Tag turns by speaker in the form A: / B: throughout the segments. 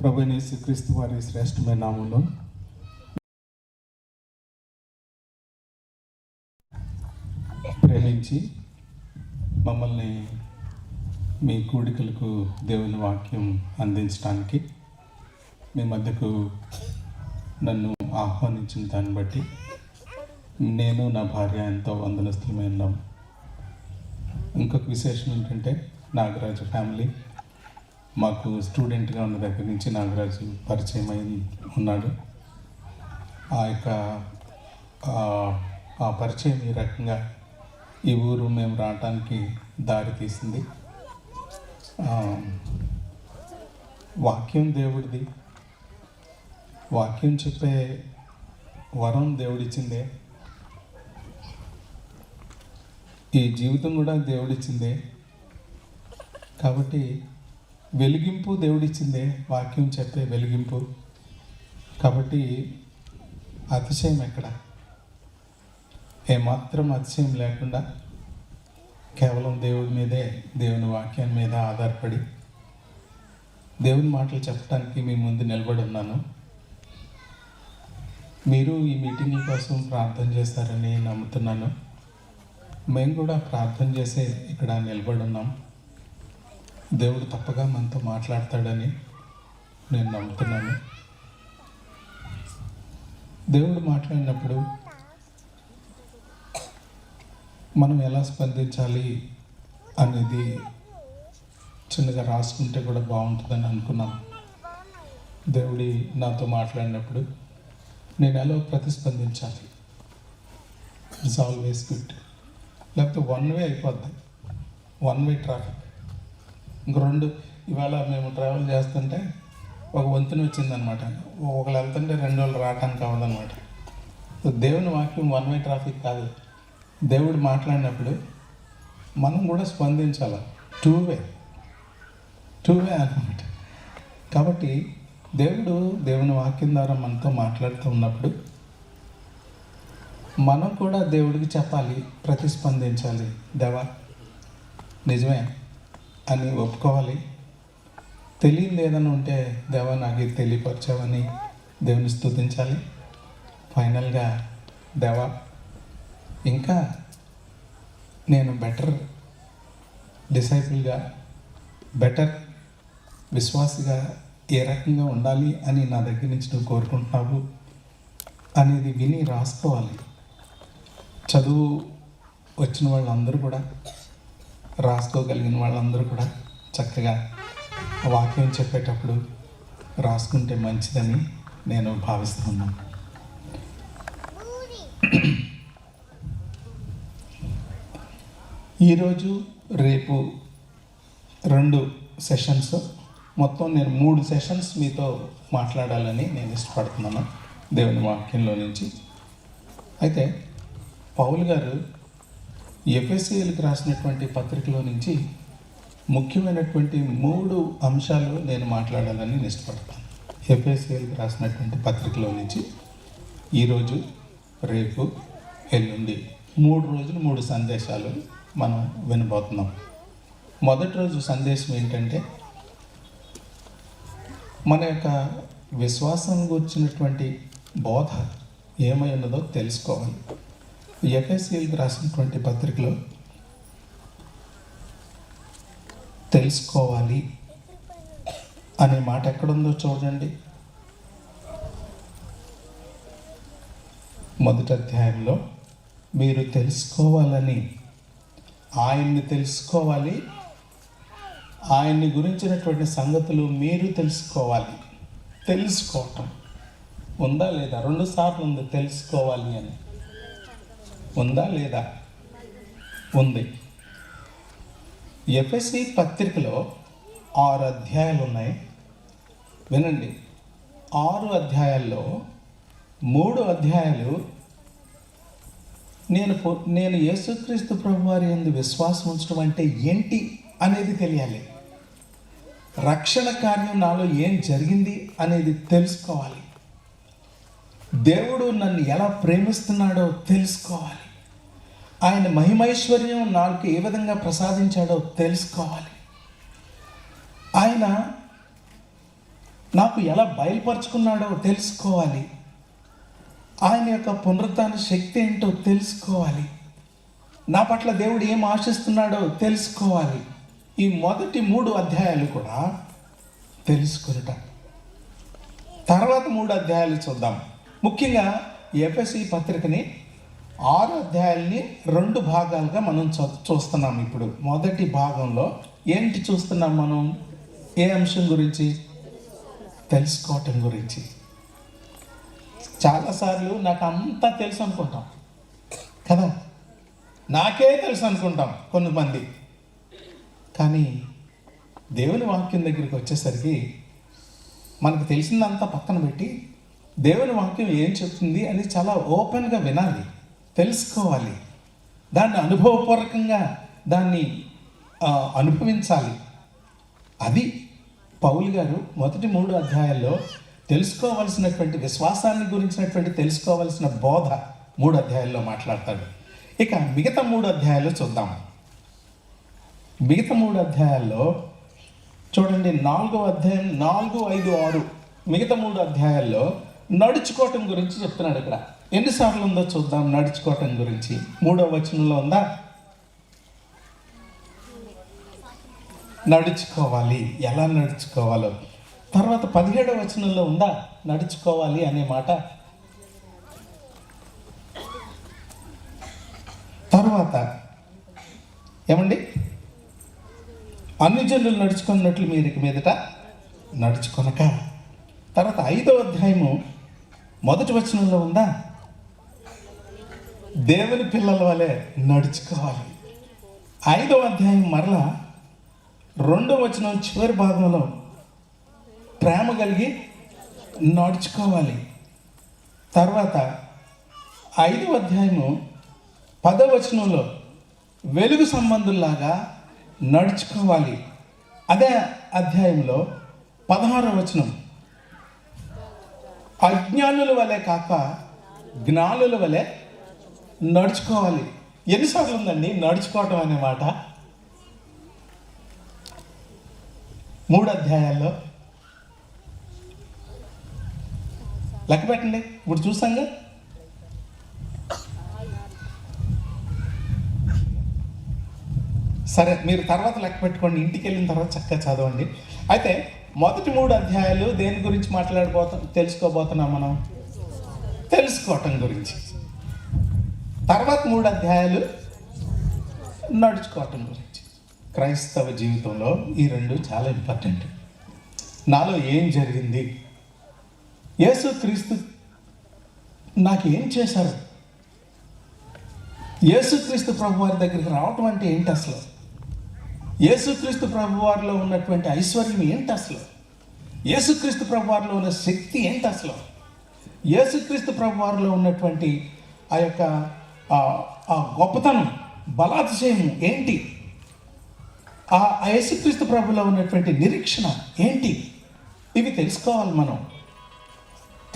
A: ప్రభువైన యేసుక్రీస్తు వారి శ్రేష్టమైన నామంలో ప్రేమించి మమ్మల్ని మీ కూడికలకు దేవుని వాక్యం అందించడానికి మీ మధ్యకు నన్ను ఆహ్వానించిన దాన్ని బట్టి నేను నా భార్య ఎంతో వందనస్తులమై ఉన్నాం. ఇంకొక విశేషం ఏంటంటే నాగరాజు ఫ్యామిలీ మాకు స్టూడెంట్గా ఉన్న దగ్గర నుంచి నాగరాజు పరిచయం అయి ఉన్నాడు. ఆ పరిచయం ఈ రకంగా ఈ ఊరు మేము రావటానికి దారి తీసింది. వాక్యం దేవుడిది, వాక్యం చెప్పే వరం దేవుడిచ్చిందే, ఈ జీవితం కూడా దేవుడిచ్చిందే. కాబట్టి వెలిగింపు దేవుడిచ్చిందే, వాక్యం చెప్పే వెలిగింపు. కాబట్టి అతిశయం ఎక్కడ? ఏమాత్రం అతిశయం లేకుండా కేవలం దేవుడి మీదే, దేవుని వాక్యం మీద ఆధారపడి దేవుని మాటలు చెప్పడానికి మీ ముందు నిలబడి ఉన్నాను. మీరు ఈ మీటింగ్ కోసం ప్రార్థన చేస్తారని నమ్ముతున్నాను. మేము కూడా ప్రార్థన చేసే ఇక్కడ నిలబడి ఉన్నాం. దేవుడు తప్పగా మనతో మాట్లాడతాడని నేను నమ్ముతున్నాను. దేవుడు మాట్లాడినప్పుడు మనం ఎలా స్పందించాలి అనేది చిన్నగా రాసుకుంటే కూడా బాగుంటుందని అనుకున్నాం. దేవుడి నాతో మాట్లాడినప్పుడు నేను ఎలా ప్రతిస్పందించాలి? It's always good. లేకపోతే వన్ వే అయిపోద్ది, వన్ వే ట్రాఫిక్. ఇంక రెండు, ఇవాళ మేము ట్రావెల్ చేస్తుంటే ఒక వంతుని వచ్చిందనమాట. ఒకళ్ళు వెళ్తుంటే రెండు వాళ్ళు రావడానికి అవ్వదనమాట. దేవుని వాక్యం వన్ వే ట్రాఫిక్ కాదు. దేవుడు మాట్లాడినప్పుడు మనం కూడా స్పందించాలి. టూ వే అన్నమాట. కాబట్టి దేవుని వాక్యం ద్వారా మనతో మాట్లాడుతూ ఉన్నప్పుడు మనం కూడా దేవుడికి చెప్పాలి, ప్రతిస్పందించాలి. దేవా నిజమే అని ఒప్పుకోవాలి. తెలియదు ఏదైనా ఉంటే దేవా నాకు ఇది తెలియపరచావని దేవుని స్తుతించాలి. ఫైనల్గా దేవా ఇంకా నేను బెటర్ డిసైపుల్గా, బెటర్ విశ్వాసిగా ఏ రకంగా ఉండాలి అని నా దగ్గర నుంచి నువ్వు కోరుకుంటున్నావు అనేది విని రాసుకోవాలి. చదువు వచ్చిన వాళ్ళందరూ కూడా, రాసుకోగలిగిన వాళ్ళందరూ కూడా చక్కగా వాక్యం చెప్పేటప్పుడు రాసుకుంటే మంచిదని నేను భావిస్తున్నాను. ఈరోజు రేపు 2 సెషన్స్, మొత్తం నేను 3 సెషన్స్ మీతో మాట్లాడాలని నేను ఇష్టపడుతున్నాను దేవుని వాక్యంలో నుంచి. అయితే పౌలు గారు ఎఫెసీయులకు రాసినటువంటి పత్రికలో నుంచి ముఖ్యమైనటువంటి 3 అంశాలు నేను మాట్లాడాలని నేను ఇష్టపడతాను. ఎఫెసీయులకు రాసినటువంటి పత్రికలో నుంచి ఈరోజు, రేపు, ఎల్లుండి 3 రోజులు 3 సందేశాలు మనం వినబోతున్నాం. మొదటి రోజు సందేశం ఏంటంటే మన యొక్క విశ్వాసం గురించినటువంటి బోధ ఏమై ఉన్నదో తెలుసుకోవాలి. ఎఫెసీయులకు రాసినటువంటి పత్రికలో తెలుసుకోవాలి అనే మాట ఎక్కడుందో చూడండి. మొదటి అధ్యాయంలో మీరు తెలుసుకోవాలని, ఆయన్ని తెలుసుకోవాలి, ఆయన్ని గురించినటువంటి సంగతులు మీరు తెలుసుకోవాలి. తెలుసుకోవటం ఉందా లేదా? 2 సార్లు ఉంది తెలుసుకోవాలి అని. ఉందా లేదా? ఉంది. ఎఫెసీ పత్రికలో 6 అధ్యాయాలు ఉన్నాయి. వినండి, 6 అధ్యాయాల్లో 3 అధ్యాయాలు నేను యేసుక్రీస్తు ప్రభువారి యందు విశ్వాసం ఉంచడం అంటే ఏంటి అనేది తెలియాలి. రక్షణ కార్యం నాలో ఏం జరిగింది అనేది తెలుసుకోవాలి. దేవుడు నన్ను ఎలా ప్రేమిస్తున్నాడో తెలుసుకోవాలి. ఆయన మహిమైశ్వర్యం నాకు ఏ విధంగా ప్రసాదించాడో తెలుసుకోవాలి. ఆయన నాకు ఎలా బయలుపరుచుకున్నాడో తెలుసుకోవాలి. ఆయన యొక్క పునరుత్థాన శక్తి ఏంటో తెలుసుకోవాలి. నా పట్ల దేవుడు ఏం ఆశిస్తున్నాడో తెలుసుకోవాలి. ఈ మొదటి 3 అధ్యాయాలు కూడా తెలుసుకునుట. తర్వాత 3 అధ్యాయాలు చూద్దాం. ముఖ్యంగా ఎఫెసీ పత్రికని 6 అధ్యాయాల్ని 2 భాగాలుగా మనం చూస్తున్నాం. ఇప్పుడు మొదటి భాగంలో ఏంటి చూస్తున్నాం మనం? ఏ అంశం గురించి? తెలుసుకోవటం గురించి. చాలాసార్లు నాకు అంతా తెలుసు అనుకుంటాం కదా, నాకే తెలుసు అనుకుంటాం కొంతమంది. కానీ దేవుని వాక్యం దగ్గరికి వచ్చేసరికి మనకు తెలిసిందంతా పక్కన పెట్టి దేవుని వాక్యం ఏం చెప్తుంది అని చాలా ఓపెన్గా వినాలి, తెలుసుకోవాలి, దాన్ని అనుభవపూర్వకంగా దాన్ని అనుభవించాలి. అది పౌలు గారు మొదటి 3 అధ్యాయాల్లో తెలుసుకోవాల్సినటువంటి విశ్వాసాన్ని గురించినటువంటి తెలుసుకోవాల్సిన బోధ 3 అధ్యాయాల్లో మాట్లాడతాడు. ఇక మిగతా 3 అధ్యాయాలు చూద్దాం. మిగతా 3 అధ్యాయాల్లో చూడండి, 4వ అధ్యాయం 4, 5, 6 మిగతా 3 అధ్యాయాల్లో నడుచుకోవటం గురించి చెప్తున్నాడు. ఇక్కడ ఎన్నిసార్లు ఉందో చూద్దాం. నడుచుకోవటం గురించి 3వ వచనంలో ఉందా? నడుచుకోవాలి, ఎలా నడుచుకోవాలో. తర్వాత 17వ వచనంలో ఉందా నడుచుకోవాలి అనే మాట? తర్వాత ఏమండి, అన్ని జనులు నడుచుకున్నట్లు మీరు ఇక మీదట నడుచుకొనక. తర్వాత 5వ అధ్యాయము 1వ వచనంలో ఉందా? దేవుని పిల్లల వలె నడుచుకోవాలి. 5వ అధ్యాయం మరలా 2వ వచనం చివరి భాగంలో ప్రేమ కలిగి నడుచుకోవాలి. తర్వాత 5వ అధ్యాయము 10వ వచనంలో వెలుగు సంబంధుల్లాగా నడుచుకోవాలి. అదే అధ్యాయంలో 16వ వచనం అజ్ఞానుల వలె కాక జ్ఞానుల వలె నడుచుకోవాలి. ఎన్నిసార్లు ఉందండి నడుచుకోవటం అనే మాట? 3 అధ్యాయాల్లో. లెక్క పెట్టండి. ఇప్పుడు చూసాంగా, సరే మీరు తర్వాత లెక్క పెట్టుకోండి, ఇంటికి వెళ్ళిన తర్వాత చక్కగా చదవండి. అయితే మొదటి 3 అధ్యాయాలు దేని గురించి తెలుసుకోబోతున్నాం మనం? తెలుసుకోవటం గురించి. తర్వాత 3 అధ్యాయాలు నడుచుకోవటం గురించి. క్రైస్తవ జీవితంలో ఈ 2 చాలా ఇంపార్టెంట్. నాలో ఏం జరిగింది? యేసుక్రీస్తు నాకేం చేశారు? యేసుక్రీస్తు ప్రభు వారి దగ్గరికి రావటం అంటే ఏంటి అసలు? యేసుక్రీస్తు ప్రభు వారిలో ఉన్నటువంటి ఐశ్వర్యం ఏంటి అసలు? యేసుక్రీస్తు ప్రభు వారిలో ఉన్న శక్తి ఏంటి అసలు? యేసుక్రీస్తు ప్రభు వారిలో ఉన్నటువంటి ఆ యొక్క ఆ గొప్పతనం, బలాతిశయం ఏంటి? ఆ యేసుక్రీస్తు ప్రభులో ఉన్నటువంటి నిరీక్షణ ఏంటి? ఇవి తెలుసుకోవాలి మనం.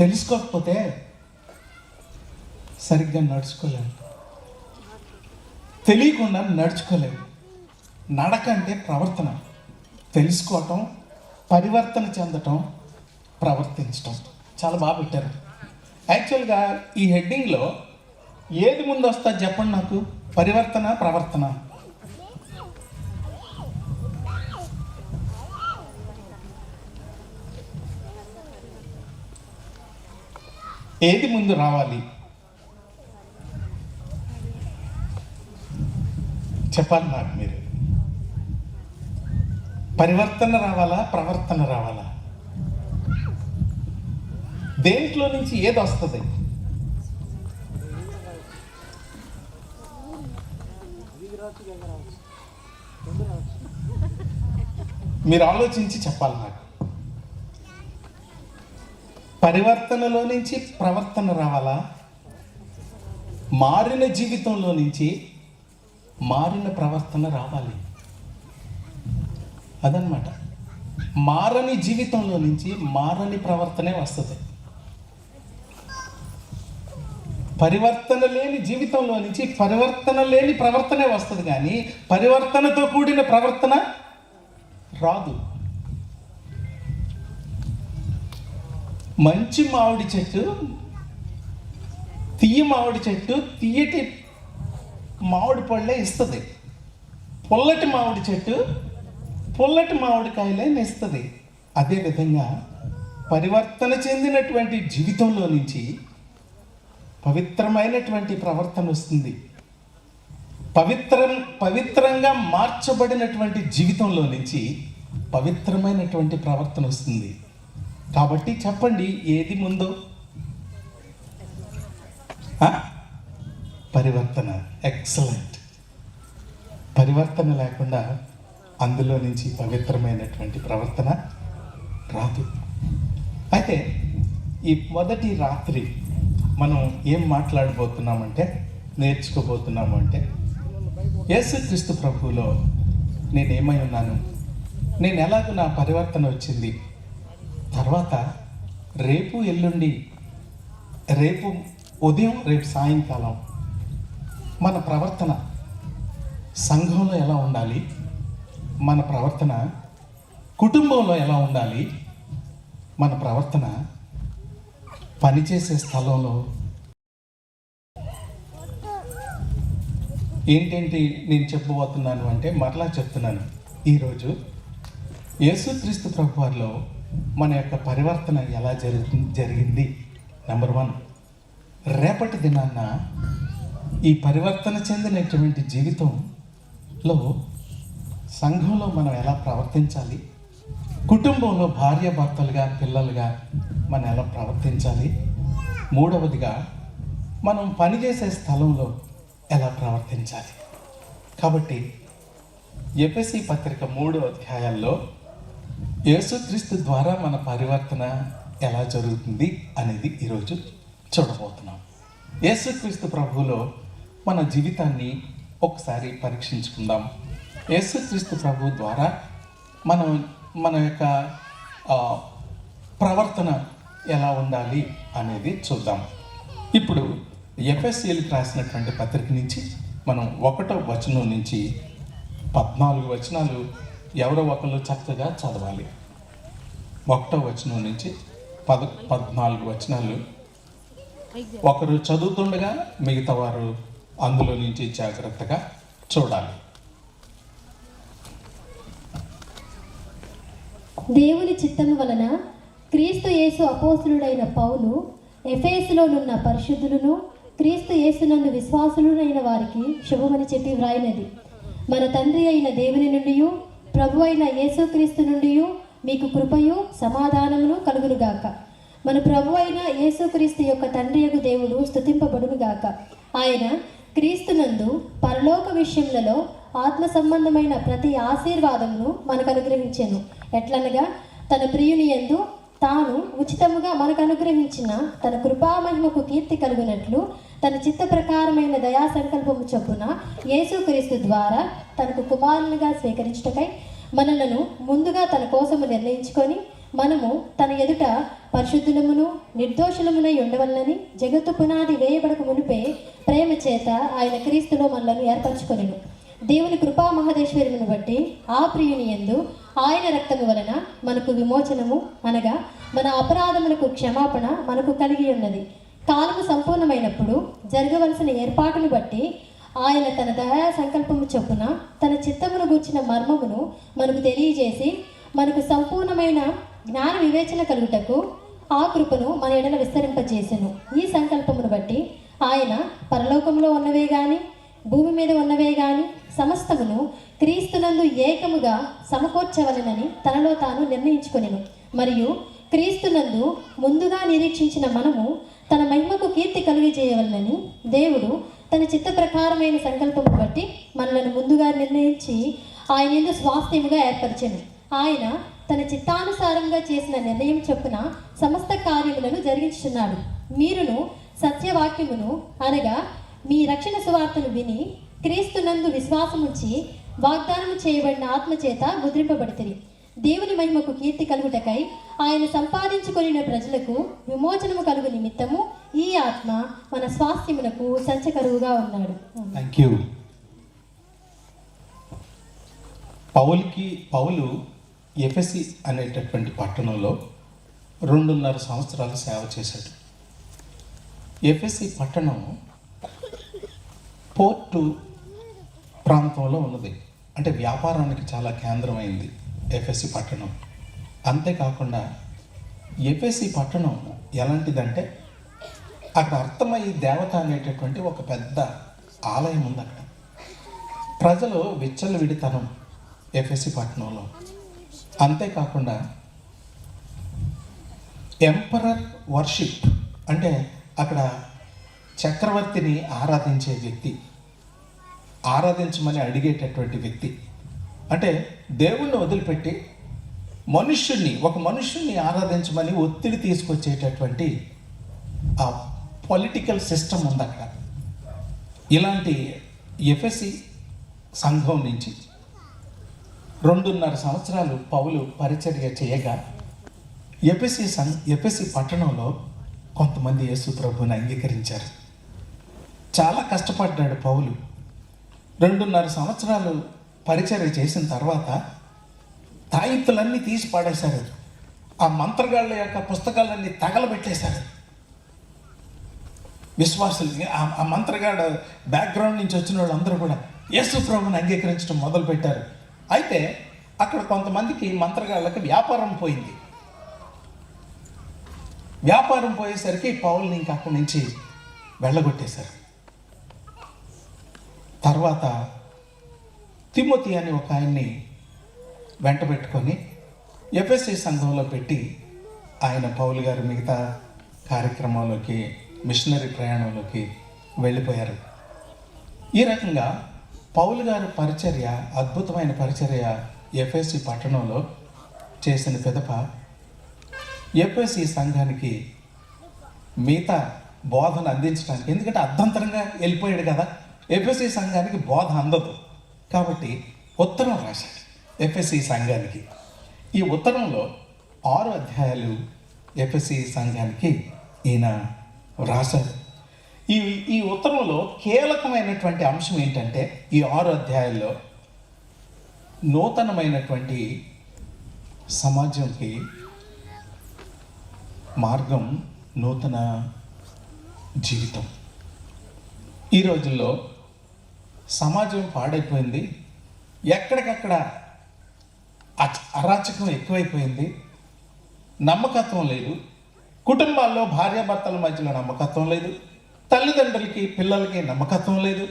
A: తెలుసుకోకపోతే సరిగ్గా నడుచుకోలేము, తెలియకుండా నడుచుకోలేము. నడక అంటే ప్రవర్తన. తెలుసుకోవటం, పరివర్తన చెందటం, ప్రవర్తించటం. చాలా బాగా పెట్టారు. యాక్చువల్గా ఈ హెడ్డింగ్లో ఏది ముందు వస్తుంది చెప్పండి నాకు? పరివర్తన, ప్రవర్తన. ఏది ముందు రావాలి చెప్పాలి నాకు మీరు. పరివర్తన రావాలా, ప్రవర్తన రావాలా? దేంట్లో నుంచి ఏది వస్తుంది? మీరు ఆలోచించి చెప్పాలి నాకు. పరివర్తనలో నుంచి ప్రవర్తన రావాలా? మారిన జీవితంలో నుంచి మారిన ప్రవర్తన రావాలి. అదనమాట. మారని జీవితంలో నుంచి మారని ప్రవర్తనే వస్తుంది. పరివర్తన లేని జీవితంలో నుంచి పరివర్తన లేని ప్రవర్తనే వస్తుంది, కానీ పరివర్తనతో కూడిన ప్రవర్తన రాదు. మంచి మామిడి చెట్టు, మామిడి చెట్టు తీయటి మామిడి పళ్ళే ఇస్తుంది. పుల్లటి మామిడి చెట్టు పుల్లటి మామిడికాయలే ఇస్తుంది. అదేవిధంగా పరివర్తన చెందినటువంటి జీవితంలో నుంచి పవిత్రమైనటువంటి ప్రవర్తన వస్తుంది. పవిత్రంగా మార్చబడినటువంటి జీవితంలో నుంచి పవిత్రమైనటువంటి ప్రవర్తన వస్తుంది. కాబట్టి చెప్పండి, ఏది ముందు? పరివర్తన. ఎక్సలెంట్. పరివర్తన లేకుండా అందులో నుంచి పవిత్రమైనటువంటి ప్రవర్తన రాదు. అయితే ఈ మొదటి రాత్రి మనం ఏం మాట్లాడబోతున్నామంటే, నేర్చుకోబోతున్నాము అంటే, యేసుక్రీస్తు ప్రభువులో నేనేమై ఉన్నాను, నేను ఎలాగో నా పరివర్తన వచ్చింది, తర్వాత రేపు ఎల్లుండి, రేపు ఉదయం, రేపు సాయంకాలం మన ప్రవర్తన సంఘంలో ఎలా ఉండాలి, మన ప్రవర్తన కుటుంబంలో ఎలా ఉండాలి, మన ప్రవర్తన పనిచేసే స్థలంలో ఏంటేంటి నేను చెప్పబోతున్నాను అంటే, మరలా చెప్తున్నాను. ఈరోజు యేసుక్రీస్తు ప్రభువారిలో మన యొక్క పరివర్తన ఎలా జరిగింది. నెంబర్ 1, రేపటి దినాన్న ఈ పరివర్తన చెందినటువంటి జీవితంలో సంఘంలో మనం ఎలా ప్రవర్తించాలి, కుటుంబంలో భార్యాభర్తలుగా, పిల్లలుగా మనం ఎలా ప్రవర్తించాలి, 3వదిగా మనం పనిచేసే స్థలంలో ఎలా ప్రవర్తించాలి. కాబట్టి ఎఫెసీ పత్రిక 3వ అధ్యాయాల్లో యేసుక్రీస్తు ద్వారా మన పరివర్తన ఎలా జరుగుతుంది అనేది ఈరోజు చూడబోతున్నాం. యేసుక్రీస్తు ప్రభువులో మన జీవితాన్ని ఒకసారి పరీక్షించుకుందాం. యేసుక్రీస్తు ప్రభు ద్వారా మన యొక్క ప్రవర్తన ఎలా ఉండాలి అనేది చూద్దాం. ఇప్పుడు ఎఫెసీయులకు రాసినటువంటి పత్రిక నుంచి మనం 1వ వచనం నుంచి 14 వచనాలు ఎవరో ఒకరు చక్కగా చదవాలి. 1వ వచనం నుంచి 14 వచనాలు ఒకరు చదువుతుండగా మిగతా వారు అందులో నుంచి జాగ్రత్తగా చూడాలి.
B: దేవుని చిత్తము వలన క్రీస్తు యేసు అపోస్తులుడైన పౌలు ఎఫెసులోనున్న పరిశుద్ధులను క్రీస్తు యేసునందు విశ్వాసులునైన వారికి శుభమని చెప్పి వ్రాయినది. మన తండ్రి అయిన దేవుని నుండి, ప్రభు అయిన యేసుక్రీస్తు నుండి మీకు కృపయు సమాధానమును కలుగునుగాక. మన ప్రభు అయిన యేసుక్రీస్తు యొక్క తండ్రియగు దేవుడు స్తుతింపబడునుగాక. ఆయన క్రీస్తునందు పరలోక విషయములలో ఆత్మ సంబంధమైన ప్రతి ఆశీర్వాదమును మనకు అనుగ్రహించెను. ఎట్లనగా తన ప్రియుని యందు తాను ఉచితముగా మనకు అనుగ్రహించిన తన కృపామహిమకు కీర్తి కలుగునట్లు తన చిత్త ప్రకారమైన దయా సంకల్పము చొప్పున యేసుక్రీస్తు ద్వారా తనకు కుమారునిగా స్వీకరించుటకై మనలను ముందుగా తన కోసము నిర్ణయించుకొని, మనము తన ఎదుట పరిశుద్ధులమును నిర్దోషులమునై ఉండవలనని జగత్తు పునాది వేయబడక మునిపే ప్రేమ చేత ఆయన క్రీస్తులో మనలను ఏర్పరచుకొనెను. దేవుని కృపా మహదేశ్వరుని బట్టి ఆ ప్రియుని యందు ఆయన రక్తము వలన మనకు విమోచనము, అనగా మన అపరాధములకు క్షమాపణ మనకు కలిగి ఉన్నది. కాలము సంపూర్ణమైనప్పుడు జరగవలసిన ఏర్పాటును బట్టి ఆయన తన దయా సంకల్పము చొప్పున తన చిత్తమును గూర్చిన మర్మమును మనకు తెలియజేసి, మనకు సంపూర్ణమైన జ్ఞాన వివేచన కలుగుటకు ఆ కృపను మన ఎడల విస్తరింపజేసెను. ఈ సంకల్పమును బట్టి ఆయన పరలోకంలో ఉన్నవే గాని భూమి మీద ఉన్నవే గాని సమస్తమును క్రీస్తునందు ఏకముగా సమకూర్చవలెనని తనలో తాను నిర్ణయించుకొనెను. మరియు క్రీస్తునందు ముందుగా నిరీక్షించిన మనము తన మహిమకు కీర్తి కలుగజేయవలనని దేవుడు తన చిత్త ప్రకారమైన సంకల్పము బట్టి మనలను ముందుగా నిర్ణయించి ఆయన యందు స్వాస్థ్యముగా ఏర్పరిచెను. ఆయన తన చిత్తానుసారంగా చేసిన నిర్ణయం చొప్పున సమస్త కార్యములను జరిగించుచున్నాడు. మీరును సత్యవాక్యమును, అనగా మీ రక్షణ సువార్తను విని క్రీస్తునందు విశ్వాసముంచి వాగ్దానము చేయబడిన ఆత్మచేత ముద్రింపబడితిరి. దేవుని మహిమకు కీర్తి కలుగుటకై ఆయన సంపాదించుకొనిన ప్రజలకు విమోచనము కలుగు నిమిత్తము ఈ ఆత్మ మన స్వాస్థ్యమునకు సంచకరువుగా ఉన్నాడు.
A: Thank you. పౌలు ఎఫెసీ అనేటటువంటి పట్టణంలో 2.5 సంవత్సరాలు సేవ చేశాడు. ఎఫెసీ పట్టణం పోర్టు ప్రాంతంలో ఉన్నది, అంటే వ్యాపారానికి చాలా కేంద్రమైంది ఎఫెసీ పట్టణం. అంతేకాకుండా ఎఫెసీ పట్టణం ఎలాంటిదంటే అక్కడ అర్థమయ్యి దేవత అనేటటువంటి ఒక పెద్ద ఆలయం ఉంది అక్కడ. ప్రజలు విచ్చలవిడితనం ఎఫెసీ పట్టణంలో. అంతేకాకుండా ఎంపరర్ వర్షిప్, అంటే అక్కడ చక్రవర్తిని ఆరాధించే వ్యక్తి, ఆరాధించమని అడిగేటటువంటి వ్యక్తి, అంటే దేవుణ్ణి వదిలిపెట్టి ఒక మనుష్యుణ్ణి ఆరాధించమని ఒత్తిడి తీసుకొచ్చేటటువంటి ఆ పొలిటికల్ సిస్టమ్ ఉంది అక్కడ. ఇలాంటి ఎఫెసీ సంఘం నుంచి 2.5 సంవత్సరాలు పౌలు పరిచర్య చేయగా ఎఫెసీ పట్టణంలో కొంతమంది యేసు ప్రభువుని అంగీకరించారు. చాలా కష్టపడ్డాడు పౌలు. 2.5 సంవత్సరాలు పరిచర్య చేసిన తర్వాత తాయిత్తులన్నీ తీసి పాడేశారు. ఆ మంత్రగాళ్ళ యొక్క పుస్తకాలన్నీ తగలబెట్టేశారు. విశ్వాసులు, ఆ మంత్రగాడు బ్యాక్గ్రౌండ్ నుంచి వచ్చిన వాళ్ళందరూ కూడా యేసు ప్రభువుని అంగీకరించడం మొదలుపెట్టారు. అయితే అక్కడ కొంతమందికి మంత్రగాళ్ళకి వ్యాపారం పోయింది. వ్యాపారం పోయేసరికి పౌల్ని ఇంకా అక్కడి నుంచి వెళ్ళగొట్టేశారు. తర్వాత తిమోతి అని ఒక ఆయన్ని వెంట పెట్టుకొని ఎఫెసీ సంఘంలో పెట్టి ఆయన పౌలు గారు మిగతా కార్యక్రమంలోకి, మిషనరీ ప్రయాణంలోకి వెళ్ళిపోయారు. ఈ రకంగా పౌలు గారు పరిచర్య, అద్భుతమైన పరిచర్య ఎఫెసీ పట్టణంలో చేసిన పిదప ఎఫెసీ సంఘానికి మిగతా బోధన అందించడానికి, ఎందుకంటే అర్ధంతరంగా వెళ్ళిపోయాడు కదా, ఎఫెసీ సంఘానికి బోధ అందదు కాబట్టి ఉత్తరం రాశాడు ఎఫెసీ సంఘానికి. ఈ ఉత్తరంలో 6 అధ్యాయాలు ఎఫెసీ సంఘానికి ఈయన రాశారు. ఈ ఉత్తరంలో కీలకమైనటువంటి అంశం ఏంటంటే ఈ 6 అధ్యాయాల్లో నూతనమైనటువంటి సమాజంకి మార్గం, నూతన జీవితం. ఈ రోజుల్లో సమాజం పాడైపోయింది. ఎక్కడికక్కడ అరాచకం ఎక్కువైపోయింది. నమ్మకత్వం లేదు. కుటుంబాల్లో భార్యాభర్తల మధ్యలో నమ్మకత్వం లేదు. తల్లిదండ్రులకి పిల్లలకి నమ్మకత్వం లేదు.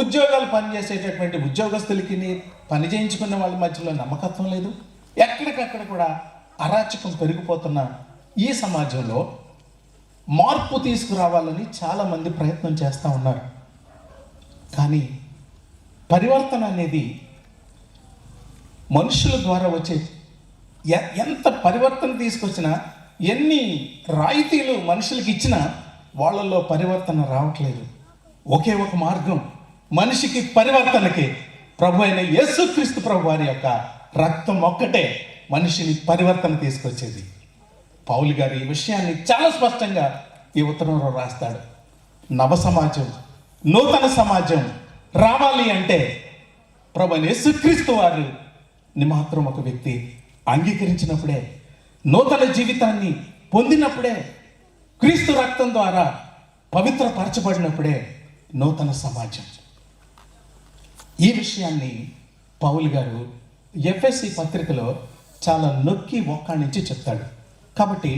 A: ఉద్యోగాలు పనిచేసేటటువంటి ఉద్యోగస్తులకి, పని చేయించుకున్న వాళ్ళ మధ్యలో నమ్మకత్వం లేదు. ఎక్కడికక్కడ కూడా అరాచకం పెరిగిపోతున్న ఈ సమాజంలో మార్పు తీసుకురావాలని చాలామంది ప్రయత్నం చేస్తూ ఉన్నారు. కానీ పరివర్తన అనేది మనుషుల ద్వారా వచ్చే, ఎంత పరివర్తన తీసుకొచ్చినా, ఎన్ని రాయితీలు మనుషులకి ఇచ్చినా వాళ్ళల్లో పరివర్తన రావట్లేదు. ఒకే ఒక మార్గం మనిషికి పరివర్తనకి ప్రభు అయిన యేసుక్రీస్తు ప్రభు వారి యొక్క రక్తం ఒక్కటే మనిషిని పరివర్తన తీసుకొచ్చేది. పౌలు గారు ఈ విషయాన్ని చాలా స్పష్టంగా ఈ ఉత్తరంలో రాస్తాడు. నవ సమాజం, నూతన సమాజం రావాలి అంటే ప్రభు అయిన యేసుక్రీస్తు వారు మాత్రం ఒక వ్యక్తి అంగీకరించినప్పుడే, నూతన జీవితాన్ని పొందినప్పుడే, క్రీస్తు రక్తం ద్వారా పవిత్రపరచబడినప్పుడే నూతన సమాజం. ఈ విషయాన్ని పౌలు గారు ఎఫెసీ పత్రికలో చాలా నొక్కి ఒక్కాణించి చెప్తాడు. కాబట్టి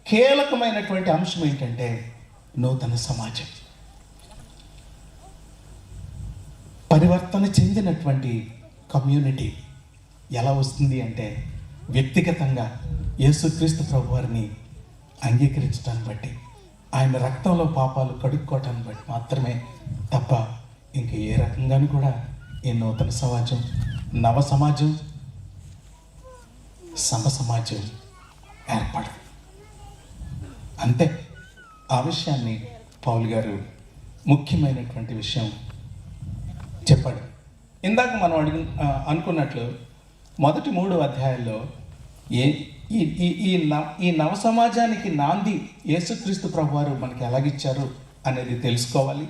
A: కీలకమైనటువంటి అంశం ఏంటంటే నూతన సమాజం. పరివర్తన చెందినటువంటి కమ్యూనిటీ ఎలా వస్తుంది అంటే వ్యక్తిగతంగా యేసుక్రీస్తు ప్రభు వారిని అంగీకరించడాన్ని బట్టి, ఆయన రక్తంలో పాపాలు కడుక్కోవటాన్ని బట్టి మాత్రమే తప్ప ఇంక ఏ రకంగానూ కూడా ఈ నూతన సమాజం, నవ సమాజం, సమ సమాజం ఏర్పడదు. అంతే. ఆ విషయాన్ని పౌలు గారు ముఖ్యమైనటువంటి విషయం చెప్పాడు. ఇందాక మనం అనుకున్నట్లు మొదటి 3 అధ్యాయాల్లో ఈ నవ సమాజానికి నాంది యేసుక్రీస్తు ప్రభువారు మనకి ఎలాగిచ్చారు అనేది తెలుసుకోవాలి.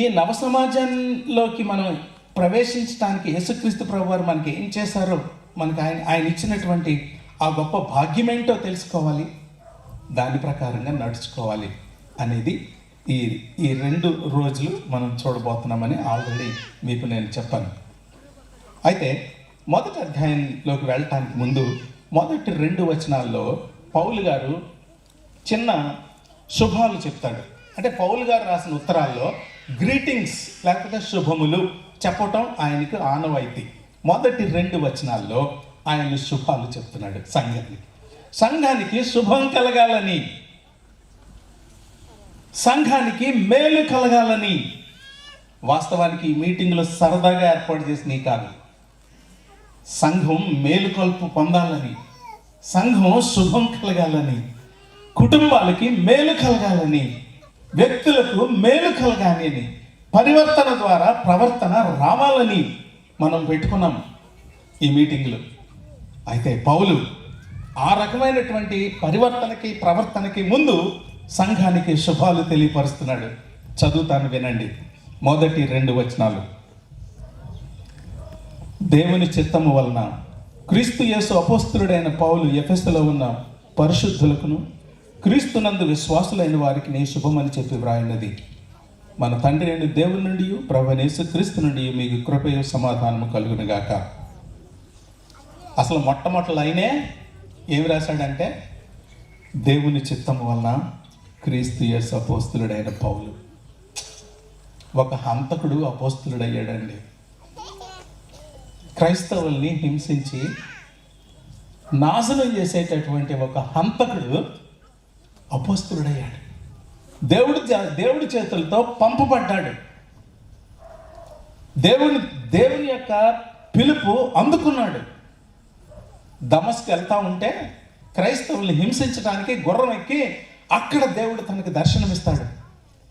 A: ఈ నవ సమాజంలోకి మనం ప్రవేశించడానికి యేసుక్రీస్తు ప్రభువారు మనకి ఏం చేశారో, మనకి ఆయన ఇచ్చినటువంటి ఆ గొప్ప భాగ్యమేంటో తెలుసుకోవాలి, దాని ప్రకారంగా నడుచుకోవాలి అనేది ఈ ఈ 2 రోజులు మనం చూడబోతున్నామని ఆల్రెడీ మీకు నేను చెప్పాను. అయితే మొదటి అధ్యాయంలోకి వెళ్ళటానికి ముందు మొదటి 2 వచనాల్లో పౌలు గారు చిన్న శుభాలు చెప్తాడు. అంటే పౌలు గారు రాసిన ఉత్తరాల్లో గ్రీటింగ్స్ లేకపోతే శుభములు చెప్పటం ఆయనకు ఆనవాయితీ. మొదటి 2 వచనాల్లో ఆయన శుభాలు చెప్తున్నాడు సంఘానికి శుభం కలగాలని, సంఘానికి మేలు కలగాలని. వాస్తవానికి ఈ మీటింగ్లో సరదాగా ఏర్పాటు చేసినవి కాదు, సంఘం మేలుకొల్పు పొందాలని, సంఘం శుభం కలగాలని, కుటుంబాలకి మేలు కలగాలని, వ్యక్తులకు మేలు కలగాలని, పరివర్తన ద్వారా ప్రవర్తన రావాలని మనం పెట్టుకున్నాం ఈ మీటింగ్లో. అయితే పౌలు ఆ రకమైనటువంటి పరివర్తనకి ప్రవర్తనకి ముందు సంఘానికి శుభాలు తెలియపరుస్తున్నాడు. చదువుతాను వినండి. మొదటి 2 వచనాలు. దేవుని చిత్తము వలన క్రీస్తు యేసు అపోస్తలుడైన పౌలు ఎఫెసులో ఉన్న పరిశుద్ధులకును క్రీస్తునందు విశ్వాసులైన వారికి నీ శుభమని చెప్పి వ్రాయినది. మన తండ్రి అయిన దేవుని నుండి ప్రభువైన యేసుక్రీస్తు నుండి మీకు కృపయు సమాధానము కలుగునుగాక. అసలు మొట్టమొదటి అయినే ఏమి రాశాడంటే దేవుని చిత్తము వలన క్రీస్తు యేసు అపోస్తలుడైన పౌలు. ఒక హంతకుడు అపోస్తలుడయ్యాడండి. క్రైస్తవుల్ని హింసించి నాశనం చేసేటటువంటి ఒక హంతకుడు అపోస్తలుడయ్యాడు. దేవుడి చేతులతో పంపబడ్డాడు. దేవుని యొక్క పిలుపు అందుకున్నాడు. దమస్కు వెళ్తా ఉంటే క్రైస్తవుల్ని హింసించడానికి గుర్రం ఎక్కి అక్కడ దేవుడు తనకు దర్శనమిస్తాడు.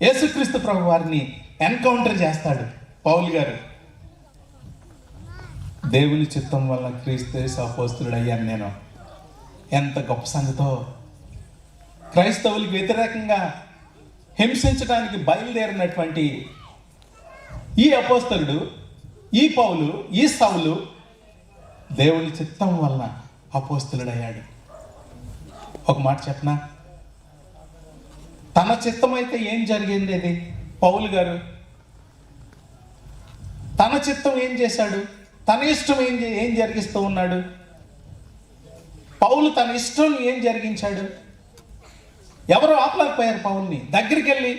A: యేసుక్రీస్తు ప్రభు వారిని ఎన్కౌంటర్ చేస్తాడు పౌలు గారు. దేవుని చిత్తం వల్ల క్రీస్తు యేసు అపోస్తలుడు అయ్యాను నేను. ఎంత గొప్ప సంగతో! క్రైస్తవులకు వ్యతిరేకంగా హింసించడానికి బయలుదేరినటువంటి ఈ అపోస్తలుడు, ఈ పౌలు, ఈ సౌలు దేవుని చిత్తం వలన అపోస్తలుడయ్యాడు. ఒక మాట చెప్పనా? తన చిత్తం అయితే ఏం జరిగింది? అది పౌలు గారు తన చిత్తం ఏం చేశాడు? తన ఇష్టం ఏం జరిగిస్తూ ఉన్నాడు? పౌలు తన ఇష్టం ఏం జరిగించాడు? ఎవరు ఆపలేకపోయారు పౌల్ని. దగ్గరికి వెళ్ళి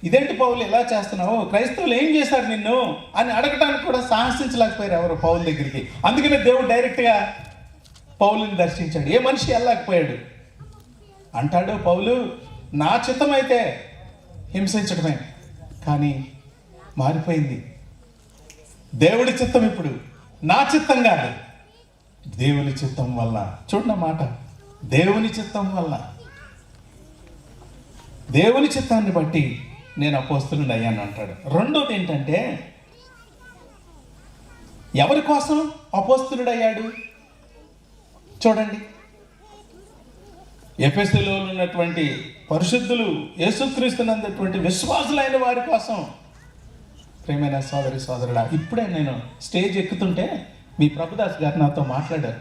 A: ఇదేంటి పౌలు ఇలా చేస్తున్నావు, క్రైస్తవులు ఏం చేశారు నిన్ను అని అడగటానికి కూడా సాహసించలేకపోయారు ఎవరు పౌలు దగ్గరికి. అందుకనే దేవుడు డైరెక్ట్గా పౌలుని దర్శించాడు. ఏ మనిషి వెళ్ళలేకపోయాడు. అంటాడు పౌలు, నా చిత్తం అయితే హింసించడమే, కానీ మారిపోయింది. దేవుడి చిత్తం ఇప్పుడు నా చిత్తం కాదు, దేవుని చిత్తం వల్ల. చూడండి మాట, దేవుని చిత్తం వల్ల, దేవుని చిత్తాన్ని బట్టి నేను అపోస్తలుని అయ్యాను అంటాడు. రెండోది ఏంటంటే, ఎవరి కోసం అపోస్తలుడయ్యాడు చూడండి. ఎఫెసులో ఉన్నటువంటి పరిశుద్ధులు, యేసుక్రీస్తునందుటువంటి విశ్వాసులైన వారి కోసం. ప్రేమైన సోదరి సోదరుడా, ఇప్పుడే నేను స్టేజ్ ఎక్కుతుంటే మీ ప్రభుదాస్ గారు నాతో మాట్లాడారు.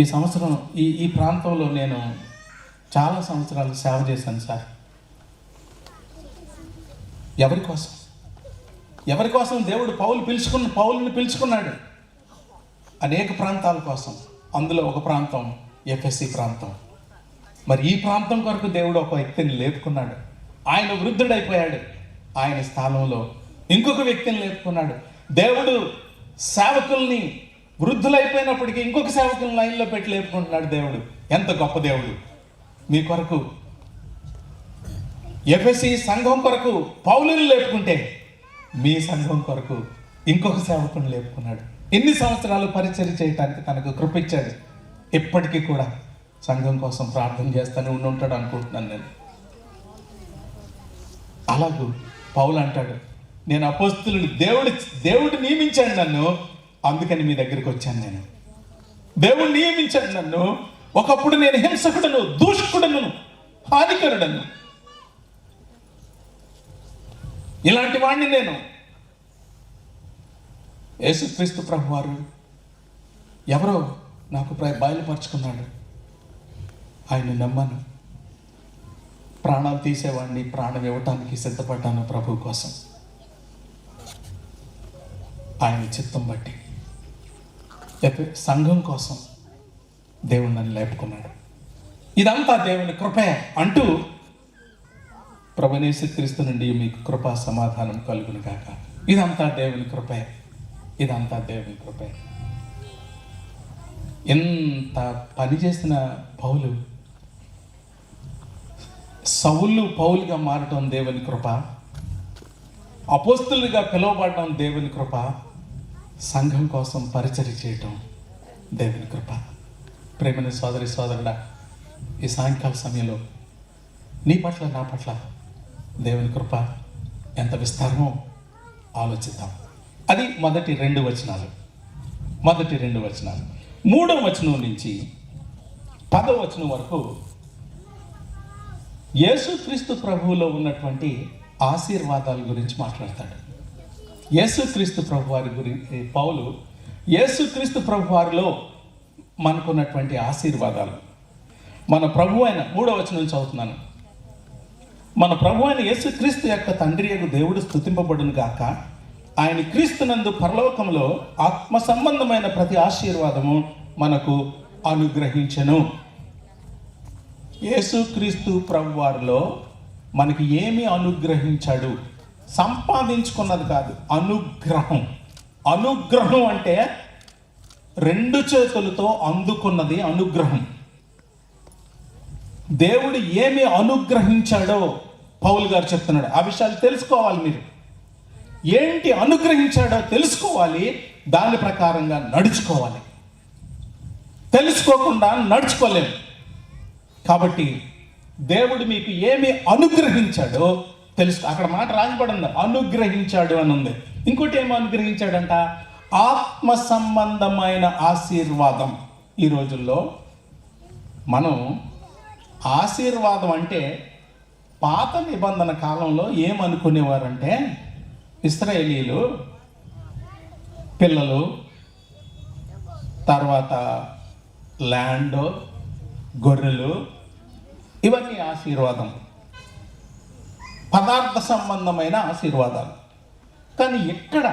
A: ఈ సంవత్సరం ఈ ప్రాంతంలో నేను చాలా సంవత్సరాలు సేవ చేశాను సార్. ఎవరి కోసం దేవుడు పౌలుని పిలుచుకున్నాడు? అనేక ప్రాంతాల కోసం. అందులో ఒక ప్రాంతం ఎఫెసీ ప్రాంతం. మరి ఈ ప్రాంతం కొరకు దేవుడు ఒక వ్యక్తిని లేపుకున్నాడు. ఆయన వృద్ధుడైపోయాడు. ఆయన స్థానంలో ఇంకొక వ్యక్తిని లేపుకున్నాడు. దేవుడు సేవకుల్ని వృద్ధులైపోయినప్పటికీ ఇంకొక సేవకుల్ని లైన్లో పెట్టి లేపుకుంటున్నాడు దేవుడు. ఎంత గొప్ప దేవుడు! మీ కొరకు ఎఫెసీ సంఘం కొరకు పౌలుని లేపుకుంటే, మీ సంఘం కొరకు ఇంకొక సేవకుని లేపుకున్నాడు. ఎన్ని సంవత్సరాలు పరిచర్య చేయడానికి తనకు కృప ఇచ్చాడు. ఇప్పటికీ కూడా సంఘం కోసం ప్రార్థన చేస్తూనే ఉంటాడు అనుకుంటున్నాను నేను. అలాగూ పౌలు అంటాడు, నేను అపోస్తలుని దేవుడు నియమించాడు నన్ను, అందుకని మీ దగ్గరికి వచ్చాను. నేను దేవుడు నియమించాడు నన్ను. ఒకప్పుడు నేను హింసకుడను, దూషకుడను, హానికరుడను. ఇలాంటి వాడిని నేను. యేసుక్రీస్తు ప్రభువారు ఎవరో నాకు బయలుపరుచుకున్నాడు. ఆయన నమ్మను, ప్రాణాలు తీసేవాడిని, ప్రాణం ఇవ్వటానికి సిద్ధపడ్డాను ప్రభు కోసం. ఆయన చిత్తం బట్టి సంఘం కోసం దేవుడు నన్ను లేపుకున్నాడు. ఇదంతా దేవుని కృపే అంటూ ప్రభువైన యేసుక్రీస్తు నుండి మీకు కృపా సమాధానం కలుగును గాక. ఇదంతా దేవుని కృపే, ఇదంతా దేవుని కృపే. ఎంత పని చేసిన పౌలు, సౌలు పౌలుగా మారటం దేవుని కృప, అపోస్తులుగా పిలువబడటం దేవుని కృప, సంఘం కోసం పరిచర్య చేయటం దేవుని కృప. ప్రేమని సోదరి సోదరుడా, ఈ సాయంకాల సమయంలో నీ పట్ల నా పట్ల దేవుని కృప ఎంత విస్తారమో ఆలోచిద్దాం. అది మొదటి రెండు వచనాలు. 3వ వచనం నుంచి 10వ వచనం వరకు యేసుక్రీస్తు ప్రభువులో ఉన్నటువంటి ఆశీర్వాదాల గురించి మాట్లాడతాడు. యేసుక్రీస్తు ప్రభు వారి గురించి పౌలు యేసుక్రీస్తు ప్రభు వారిలో మనకున్నటువంటి ఆశీర్వాదాలు, మన ప్రభు అయిన 3వ వచనం చదువుతున్నాను. మన ప్రభు అయిన యేసుక్రీస్తు యొక్క తండ్రి యొక్క దేవుడు స్తుతింపబడును గాక. ఆయన క్రీస్తునందు పరలోకంలో ఆత్మ సంబంధమైన ప్రతి ఆశీర్వాదము మనకు అనుగ్రహించెను. యేసుక్రీస్తు ప్రభు వారిలో మనకి ఏమి అనుగ్రహించాడు? సంపాదించుకున్నది కాదు, అనుగ్రహం. అనుగ్రహం అంటే 2 చేతులతో అందుకున్నది అనుగ్రహం. దేవుడు ఏమి అనుగ్రహించాడో పౌలు గారు చెప్తున్నాడు. ఆ విషయాలు తెలుసుకోవాలి. మీరు ఏంటి అనుగ్రహించాడో తెలుసుకోవాలి, దాని ప్రకారంగా నడుచుకోవాలి. తెలుసుకోకుండా నడుచుకోలేము. కాబట్టి దేవుడు మీకు ఏమి అనుగ్రహించాడో తెలుసు. అక్కడ మాట రాజపడి ఉంది, అనుగ్రహించాడు అని ఉంది. ఇంకోటి ఏమి అనుగ్రహించాడంట? ఆత్మ సంబంధమైన ఆశీర్వాదం. ఈ రోజుల్లో మనం ఆశీర్వాదం అంటే పాత నిబంధన కాలంలో ఏమనుకునేవారంటే, ఇశ్రాయేలీలు పిల్లలు, తర్వాత ల్యాండ్, గొర్రెలు, ఇవన్నీ ఆశీర్వాదం, పదార్థ సంబంధమైన ఆశీర్వాదాలు. కానీ ఇక్కడ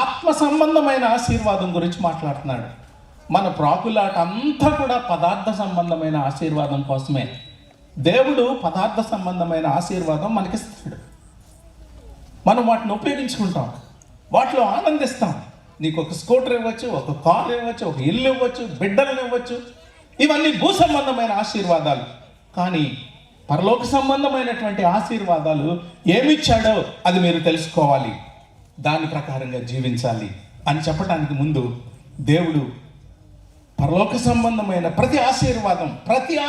A: ఆత్మ సంబంధమైన ఆశీర్వాదం గురించి మాట్లాడుతున్నాడు. మన ప్రాకులాట అంతా కూడా పదార్థ సంబంధమైన ఆశీర్వాదం కోసమే. దేవుడు పదార్థ సంబంధమైన ఆశీర్వాదం మనకిస్తాడు. మనం వాటిని ఉపయోగించుకుంటాం, వాటిలో ఆనందిస్తాం. నీకు ఒక స్కూటర్ ఇవ్వచ్చు, ఒక కారు ఇవ్వచ్చు, ఒక ఇల్లు ఇవ్వచ్చు, బిడ్డలను ఇవ్వచ్చు. ఇవన్నీ భూ సంబంధమైన ఆశీర్వాదాలు. కానీ పరలోక సంబంధమైనటువంటి ఆశీర్వాదాలు ఏమిచ్చాడో అది మీరు తెలుసుకోవాలి, దాని ప్రకారంగా జీవించాలి అని చెప్పడానికి ముందు దేవుడు పరలోక సంబంధమైన ప్రతి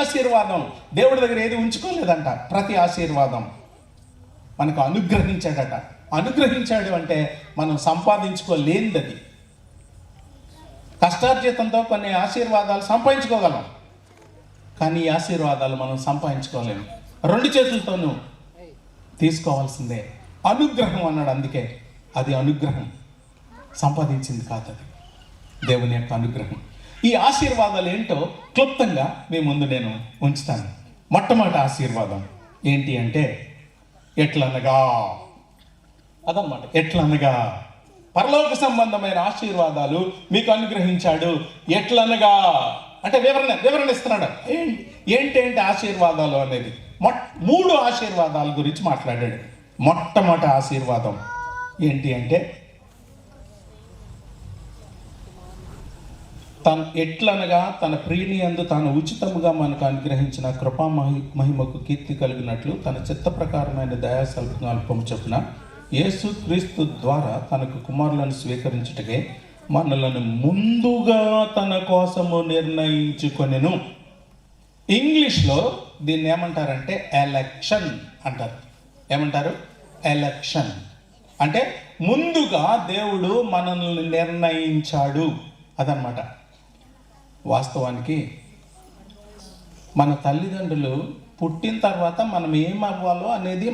A: ఆశీర్వాదం దేవుడి దగ్గర ఏది ఉంచుకోలేదంట. ప్రతి ఆశీర్వాదం మనకు అనుగ్రహించాడట. అనుగ్రహించాడు అంటే మనం సంపాదించుకోలేనిది. అది కష్టార్జితంతో కొన్ని ఆశీర్వాదాలు సంపాదించుకోగలం, కానీ ఈ ఆశీర్వాదాలు మనం సంపాదించుకోలేము. 2 చేతులతోనూ తీసుకోవాల్సిందే. అనుగ్రహం అన్నాడు. అందుకే అది అనుగ్రహం, సంపాదించింది కాదు. అది దేవుని యొక్క అనుగ్రహం. ఈ ఆశీర్వాదాలు ఏంటో క్లుప్తంగా మీ ముందు నేను ఉంచుతాను. మొట్టమొదటి ఆశీర్వాదం ఏంటి అంటే, ఎట్లనగా, అదన్నమాట. ఎట్లనగా పరలోక సంబంధమైన ఆశీర్వాదాలు మీకు అనుగ్రహించాడు. ఎట్లనగా అంటే వివరణ ఇస్తున్నాడు. ఏంటేంటి ఆశీర్వాదాలు అనేది 3 ఆశీర్వాదాల గురించి మాట్లాడాడు. మొట్టమొదటి ఆశీర్వాదం ఏంటి అంటే, ఎట్లనగా తన ప్రియుని యందు తాను ఉచితముగా మనకు అనుగ్రహించిన కృపా మహిమకు కీర్తి కలిగినట్లు తన చిత్త ప్రకారమైన దయాస్వల్పం చొప్పున యేసు క్రీస్తు ద్వారా తనకు కుమారులను స్వీకరించుటకే మనలను ముందుగా తన కోసము నిర్ణయించుకొనెను. ఇంగ్లీష్లో దీన్ని ఏమంటారంటే ఎలక్షన్ అంటారు. ఏమంటారు? ఎలక్షన్ అంటే ముందుగా దేవుడు మనల్ని నిర్ణయించాడు అదనమాట. వాస్తవానికి మన తల్లిదండ్రులు పుట్టిన తర్వాత మనం ఏం అవ్వాలో అనేది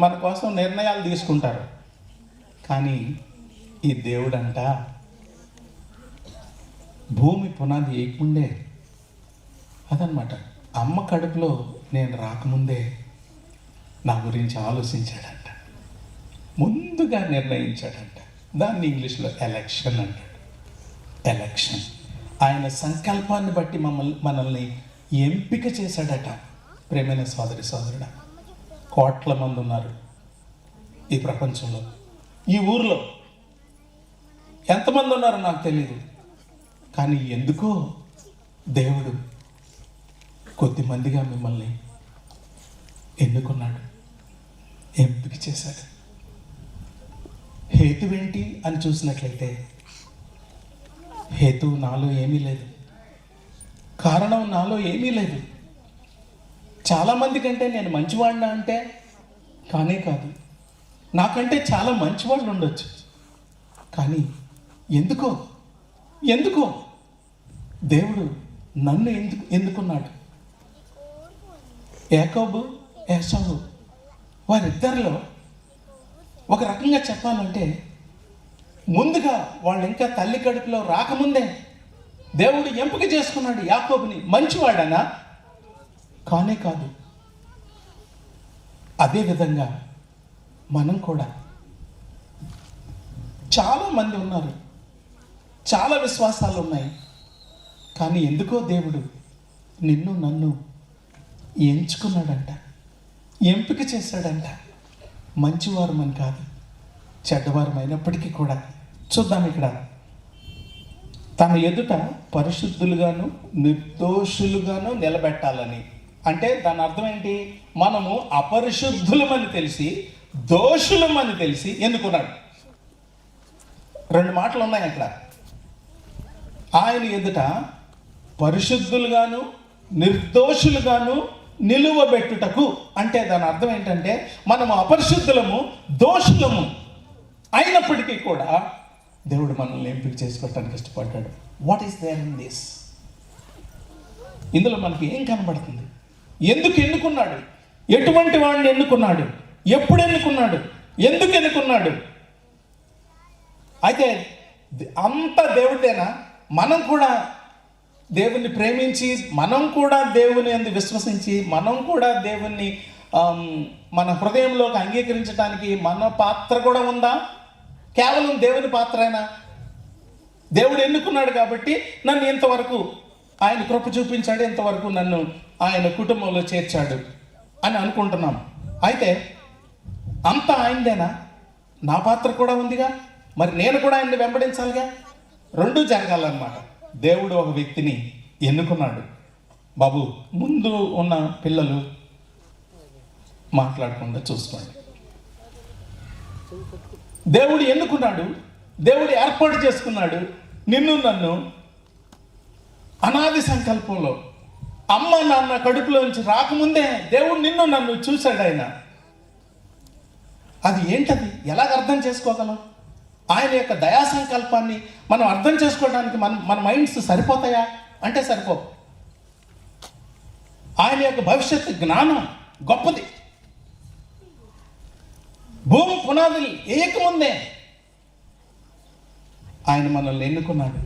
A: మన కోసం నిర్ణయాలు తీసుకుంటారు. కానీ ఈ దేవుడంట భూమి పునాది వేయకముందే, అదనమాట, అమ్మ కడుపులో నేను రాకముందే నా గురించి ఆలోచించాడంట, ముందుగా నిర్ణయించాడంట. దాన్ని ఇంగ్లీష్లో ఎలక్షన్ అంటాడు. ఎలక్షన్. ఆయన సంకల్పాన్ని బట్టి మనల్ని ఎంపిక చేశాడట. ప్రేమైన సోదరుడా, కోట్ల మంది ఉన్నారు ఈ ప్రపంచంలో. ఈ ఊరిలో ఎంతమంది ఉన్నారో నాకు తెలియదు, కానీ ఎందుకో దేవుడు కొద్దిమందిగా మిమ్మల్ని ఎన్నుకున్నాడు, ఎంపిక చేశాడు. హేతువేంటి అని చూసినట్లయితే హేతువు నాలో ఏమీ లేదు, కారణం నాలో ఏమీ లేదు. చాలామంది కంటే నేను మంచివాడినా అంటే కానే కాదు. నాకంటే చాలా మంచివాళ్ళు ఉండొచ్చు, కానీ ఎందుకో దేవుడు నన్ను ఎందుకున్నాడు. యాకోబు, ఏసావు వారిద్దరిలో ఒక రకంగా చెప్పాలంటే, ముందుగా వాళ్ళు ఇంకా తల్లి కడుపులో రాకముందే దేవుడు ఎంపిక చేసుకున్నాడు యాకోబుని. మంచివాడనా? కానే కాదు. అదేవిధంగా మనం కూడా, చాలామంది ఉన్నారు, చాలా విశ్వాసాలు ఉన్నాయి, కానీ ఎందుకో దేవుడు నిన్ను నన్ను ఎంచుకున్నాడంట, ఎంపిక చేశాడంట. మంచివారమని కాదు, చెడ్డవారమైనప్పటికీ కూడా. చూద్దాం ఇక్కడ, తన ఎదుట పరిశుద్ధులుగాను నిర్దోషులుగాను నిలబెట్టాలని. అంటే దాని అర్థం ఏంటి? మనము అపరిశుద్ధులమని తెలిసి, దోషులమని తెలిసి ఎన్నుకున్నాడు. రెండు మాటలు ఉన్నాయి అక్కడ. ఆయన ఎదుట పరిశుద్ధులుగాను నిర్దోషులుగాను నిలువబెట్టుటకు. అంటే దాని అర్థం ఏంటంటే, మనము అపరిశుద్ధులము, దోషులము అయినప్పటికీ కూడా దేవుడు మనల్ని ఎంపిక చేసుకోవటానికి ఇష్టపడ్డాడు. What is there in this? ఇందులో మనకి ఏం కనబడుతుంది? ఎందుకు ఎన్నుకున్నాడు? ఎటువంటి వాడిని ఎన్నుకున్నాడు? ఎప్పుడు ఎన్నుకున్నాడు? ఎందుకు ఎన్నుకున్నాడు? అయితే అంత దేవుడేనా? మనం కూడా దేవుణ్ణి ప్రేమించి, మనం కూడా దేవుని యందు విశ్వసించి, మనం కూడా దేవుణ్ణి మన హృదయంలోకి అంగీకరించడానికి మన పాత్ర కూడా ఉందా? కేవలం దేవుని పాత్రేనా? దేవుడు ఎన్నుకున్నాడు కాబట్టి నన్ను ఇంతవరకు ఆయన కృప చూపించాడు, ఇంతవరకు నన్ను ఆయన కుటుంబంలో చేర్చాడు అని అనుకుంటున్నాం. అయితే అంతా ఆయనదేనా? నా పాత్ర కూడా ఉందిగా, మరి నేను కూడా ఆయన్ని వెంబడించాలిగా. రెండూ జరగాలన్నమాట. దేవుడు ఒక వ్యక్తిని ఎన్నుకున్నాడు. బాబు, ముందు ఉన్న పిల్లలు మాట్లాడకుండా చూసుకోండి. దేవుడు ఎన్నుకున్నాడు, దేవుడు ఏర్పాటు చేసుకున్నాడు నిన్ను నన్ను. అనాది సంకల్పంలో అమ్మ నాన్న కడుపులోంచి రాకముందే దేవుడు నిన్ను నన్ను చూశాడు ఆయన. అది ఏంటది? ఎలాగ అర్థం చేసుకోగలం? ఆయన యొక్క దయా సంకల్పాన్ని మనం అర్థం చేసుకోవడానికి మన మైండ్స్ సరిపోతాయా అంటే సరిపోవు. ఆయన యొక్క భవిష్యత్తు జ్ఞానం గొప్పది. భూమి పునాదులు వేయకముందే ఆయన మనల్ని ఎన్నుకున్నాడు.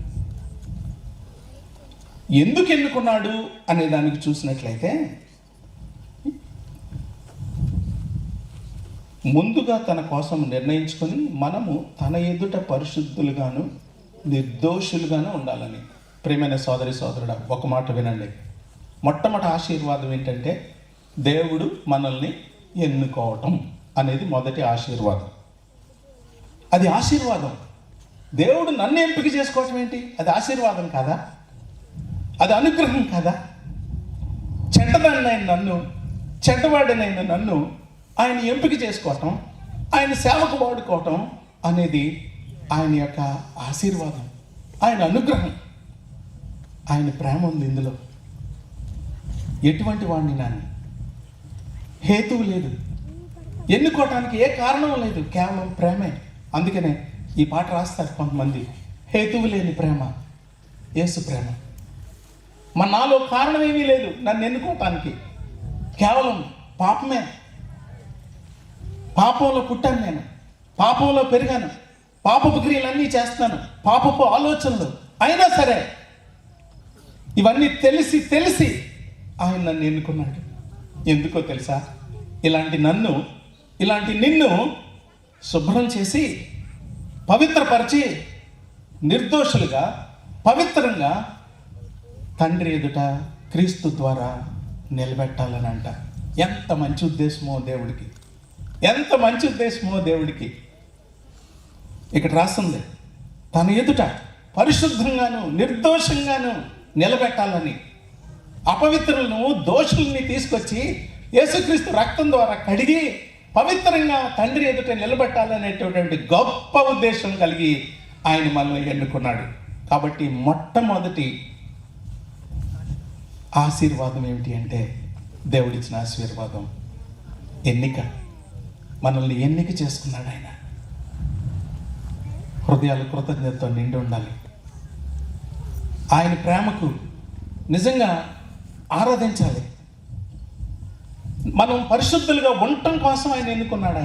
A: ఎందుకు ఎన్నుకున్నాడు అనే దానికి చూసినట్లయితే, ముందుగా తన కోసం నిర్ణయించుకొని మనము తన ఎదుట పరిశుద్ధులుగాను నిర్దోషులుగాను ఉండాలని. ప్రియమైన సోదరుడా, ఒక మాట వినండి. మొట్టమొదటి ఆశీర్వాదం ఏంటంటే, దేవుడు మనల్ని ఎన్నుకోవటం అనేది మొదటి ఆశీర్వాదం. అది ఆశీర్వాదం. దేవుడు నన్ను ఎంపిక చేసుకోవటం ఏంటి? అది ఆశీర్వాదం కాదా? అది అనుగ్రహం కాదా? చెడ్డవాడినైన నన్ను ఆయన ఎంపిక చేసుకోవటం, ఆయన సేవకు వాడుకోవటం అనేది ఆయన యొక్క ఆశీర్వాదం, ఆయన అనుగ్రహం, ఆయన ప్రేమ ఉంది ఇందులో. ఎటువంటి వాడిని నాన్ని హేతువు లేదు, ఎన్నుకోవటానికి ఏ కారణం లేదు, కేవలం ప్రేమే. అందుకనే ఈ పాట రాస్తారు కొంతమంది, హేతువు లేని ప్రేమ యేసు ప్రేమ. నాలో కారణం ఏమీ లేదు నన్ను ఎన్నుకోవటానికి, కేవలం పాపమే. పాపంలో పుట్టాను నేను, పాపంలో పెరిగాను, పాపపు క్రియలన్నీ చేస్తాను, పాపపు ఆలోచనలు. అయినా సరే ఇవన్నీ తెలిసి తెలిసి ఆయన నన్ను ఎన్నుకున్నాడు. ఎందుకో తెలుసా? ఇలాంటి నిన్ను శుభ్రం చేసి పవిత్రపరిచి నిర్దోషులుగా పవిత్రంగా తండ్రి ఎదుట క్రీస్తు ద్వారా నిలబెట్టాలని అంట. ఎంత మంచి ఉద్దేశమో దేవుడికి, ఎంత మంచి ఉద్దేశమో దేవుడికి. ఇక్కడ రాస్తుంది, తన ఎదుట పరిశుద్ధంగాను నిర్దోషంగాను నిలబెట్టాలని. అపవిత్రులను దోషుల్ని తీసుకొచ్చి యేసుక్రీస్తు రక్తం ద్వారా కడిగి పవిత్రంగా తండ్రి ఎదుట నిలబెట్టాలనేటటువంటి గొప్ప ఉద్దేశం కలిగి ఆయన మనల్ని ఎన్నుకున్నాడు. కాబట్టి మొట్టమొదటి ఆశీర్వాదం ఏమిటి అంటే, దేవుడిచ్చిన ఆశీర్వాదం ఎన్నిక. మనల్ని ఎన్నిక చేసుకున్నాడు ఆయన. హృదయాలు కృతజ్ఞతతో నిండి ఉండాలి. ఆయన ప్రేమకు నిజంగా ఆరాధించాలి. మనం పరిశుద్ధులుగా ఉండటం కోసం ఆయన ఎన్నుకున్నాడు.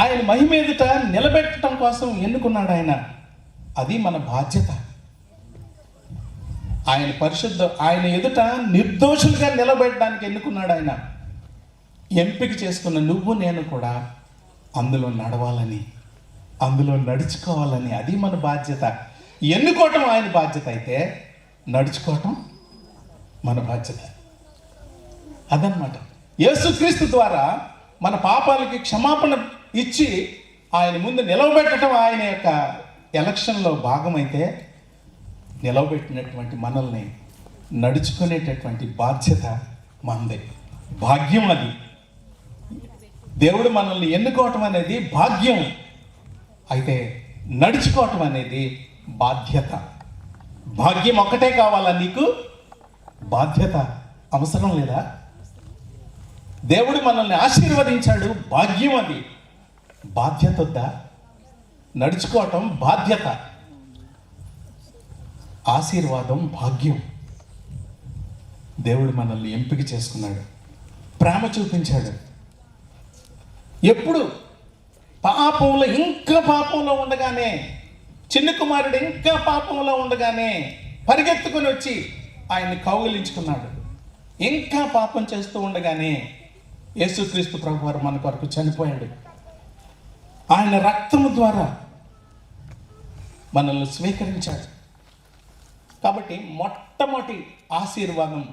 A: ఆయన మహిమ ఎదుట నిలబెట్టడం కోసం ఎన్నుకున్నాడు ఆయన. అది మన బాధ్యత. ఆయన ఎదుట నిర్దోషులుగా నిలబెట్టడానికి ఎన్నుకున్నాడు ఆయన. ఎంపిక చేసుకున్న నువ్వు నేను కూడా అందులో నడవాలని, అందులో నడుచుకోవాలని, అది మన బాధ్యత. ఎన్నుకోవటం ఆయన బాధ్యత అయితే నడుచుకోవటం మన బాధ్యత. అదనమాట. యేసుక్రీస్తు ద్వారా మన పాపాలకి క్షమాపణ ఇచ్చి ఆయన ముందు నిలవబెట్టడం ఆయన యొక్క ఎలక్షన్లో భాగమైతే, నిలవబెట్టినటువంటి మనల్ని నడుచుకునేటటువంటి బాధ్యత మనదే. భాగ్యం అది. దేవుడు మనల్ని ఎన్నుకోవటం అనేది భాగ్యం అయితే, నడుచుకోవటం అనేది బాధ్యత. భాగ్యం ఒక్కటే కావాలా నీకు? బాధ్యత అవసరం లేదా? దేవుడు మనల్ని ఆశీర్వదించాడు, భాగ్యం అది. బాధ్యత వద్దా? నడుచుకోవటం బాధ్యత, ఆశీర్వాదం భాగ్యం. దేవుడు మనల్ని ఎంపిక చేసుకున్నాడు, ప్రేమ చూపించాడు. ఎప్పుడు ఇంకా పాపంలో ఉండగానే, చిన్న కుమారుడు ఇంకా పాపంలో ఉండగానే పరిగెత్తుకొని వచ్చి ఆయన్ని కౌగిలించుకున్నాడు. ఇంకా పాపం చేస్తూ ఉండగానే యేసుక్రీస్తు ప్రభువారు మన కొరకు చనిపోయాడు. ఆయన రక్తము ద్వారా మనల్ని స్వీకరించాడు. కాబట్టి మొట్టమొదటి ఆశీర్వాదం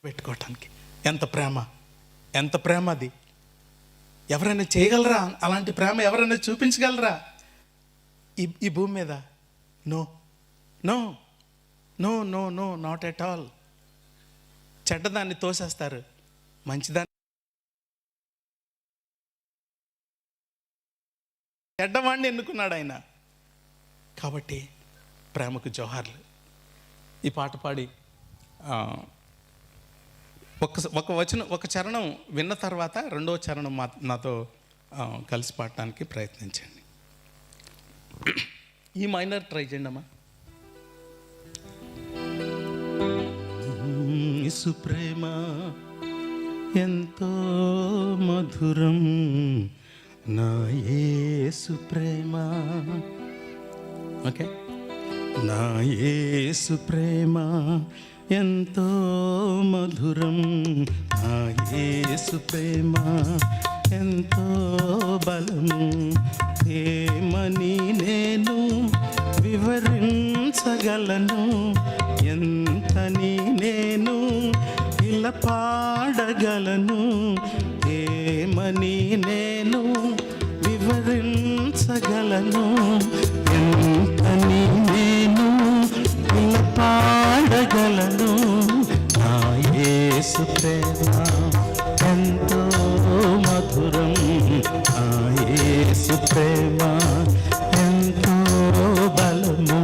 A: పెట్టుకోవటానికి. ఎంత ప్రేమ, ఎంత ప్రేమ అది. ఎవరైనా చేయగలరా? అలాంటి ప్రేమ ఎవరైనా చూపించగలరా ఈ భూమి మీద? No no no no no not at all. చెడ్డదాన్ని తోసేస్తారు, మంచిదాన్ని చెడ్డవాడిని ఎన్నుకున్నాడు ఆయన. కాబట్టి ప్రేమకు జోహార్లు. ఈ పాట పాడి ఒక చరణం విన్న తర్వాత రెండవ చరణం నాతో కలిసి పాడటానికి ప్రయత్నించండి. ఈ మైనర్ ట్రై చేయండి అమ్మా. యేసు ప్రేమ ఎంతో మధురం, నా యేసు ప్రేమ. ఓకే, నా యేసు ప్రేమ ఎంతో మధురం, నా యేసు ప్రేమ ఎంతో బలము. ఏమని నేను వివరించగలను, ఎంతని నేను ఇలా పాడగలను. ఏమని నేను వివరించగలను, ఎంతని నేను ఇలా పాడగలను. నా యేసు ప్రేమ ఎంతో మధురం, నా యేసు ప్రేమ ఎంతో బలము.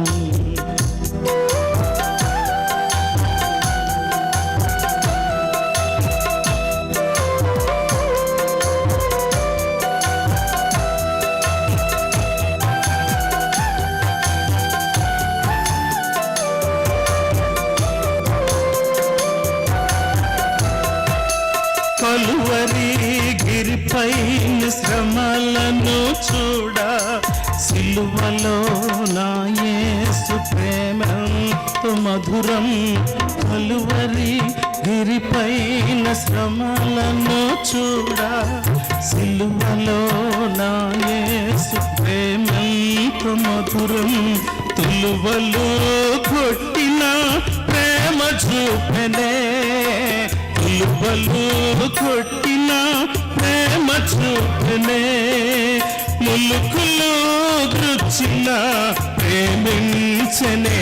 A: కలువరి గిరిపై శ్రమలను చూడ, సిలువలో నా యేసు ప్రేమ ఎంతో మధురం. కలువరి గిరిపై శ్రమలను చూడ, సిలువలో నా యేసు ప్రేమ ఎంతో మధురం. తులువలు కొట్టిన ప్రేమ చూపెనే, తులువలు కొట్టిన ప్రేమ చూపెనే. ములుకులు గృచ్చిన ప్రేమించనే.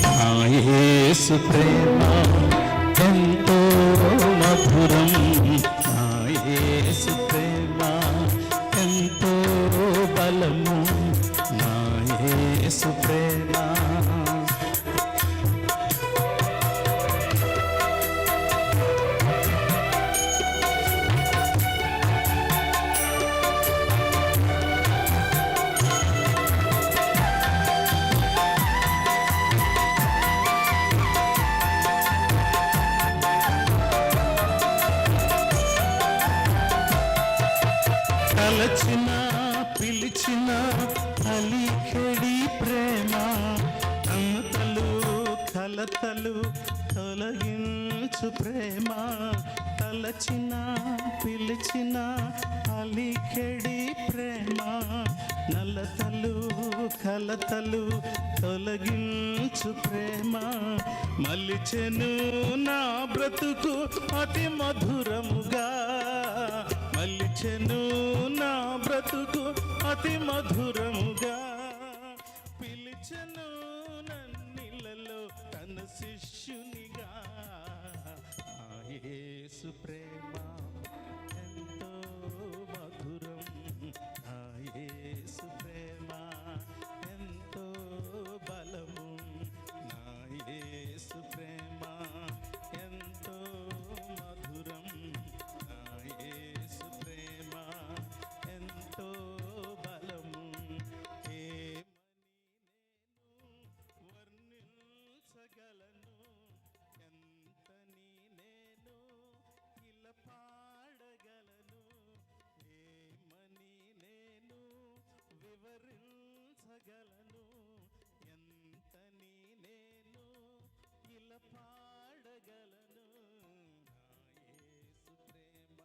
A: నా యేసు ప్రేమ ఎంతో మధురం, నా యేసు ప్రేమ ఎంతో బలము. నా యేసు ప్రేమ తలచిన పిలిచిన అలికెడి ప్రేమ, కమతలు కలతలు తొలగించు ప్రేమ. తలచిన పిలిచిన అలికెడి ప్రేమ, నలతలు కలతలు తొలగించు ప్రేమ. మలిచెను నా బ్రతుకు అతి మధురముగా, మలిచెను నా బ్రతుకు అతి మధురముగా. పిలిచెను నన్నిలలో తన శిష్యునిగా. ఆ యేసు ప్రేమ ఎంతో మధురం, ఆ యేసు ప్రేమ ఎంతో బలము. నా యేసు ప్రేమ ఎంతో మధురం, నా యేసు ప్రేమ ఎంతో బలము. వర్ణించగలను, ఎంతని నేను ఇలా పాడగలను. ఏమని నేను వివరించగలను, ఎంతని నేను ఇలా పాడగలను. నా యేసు ప్రేమ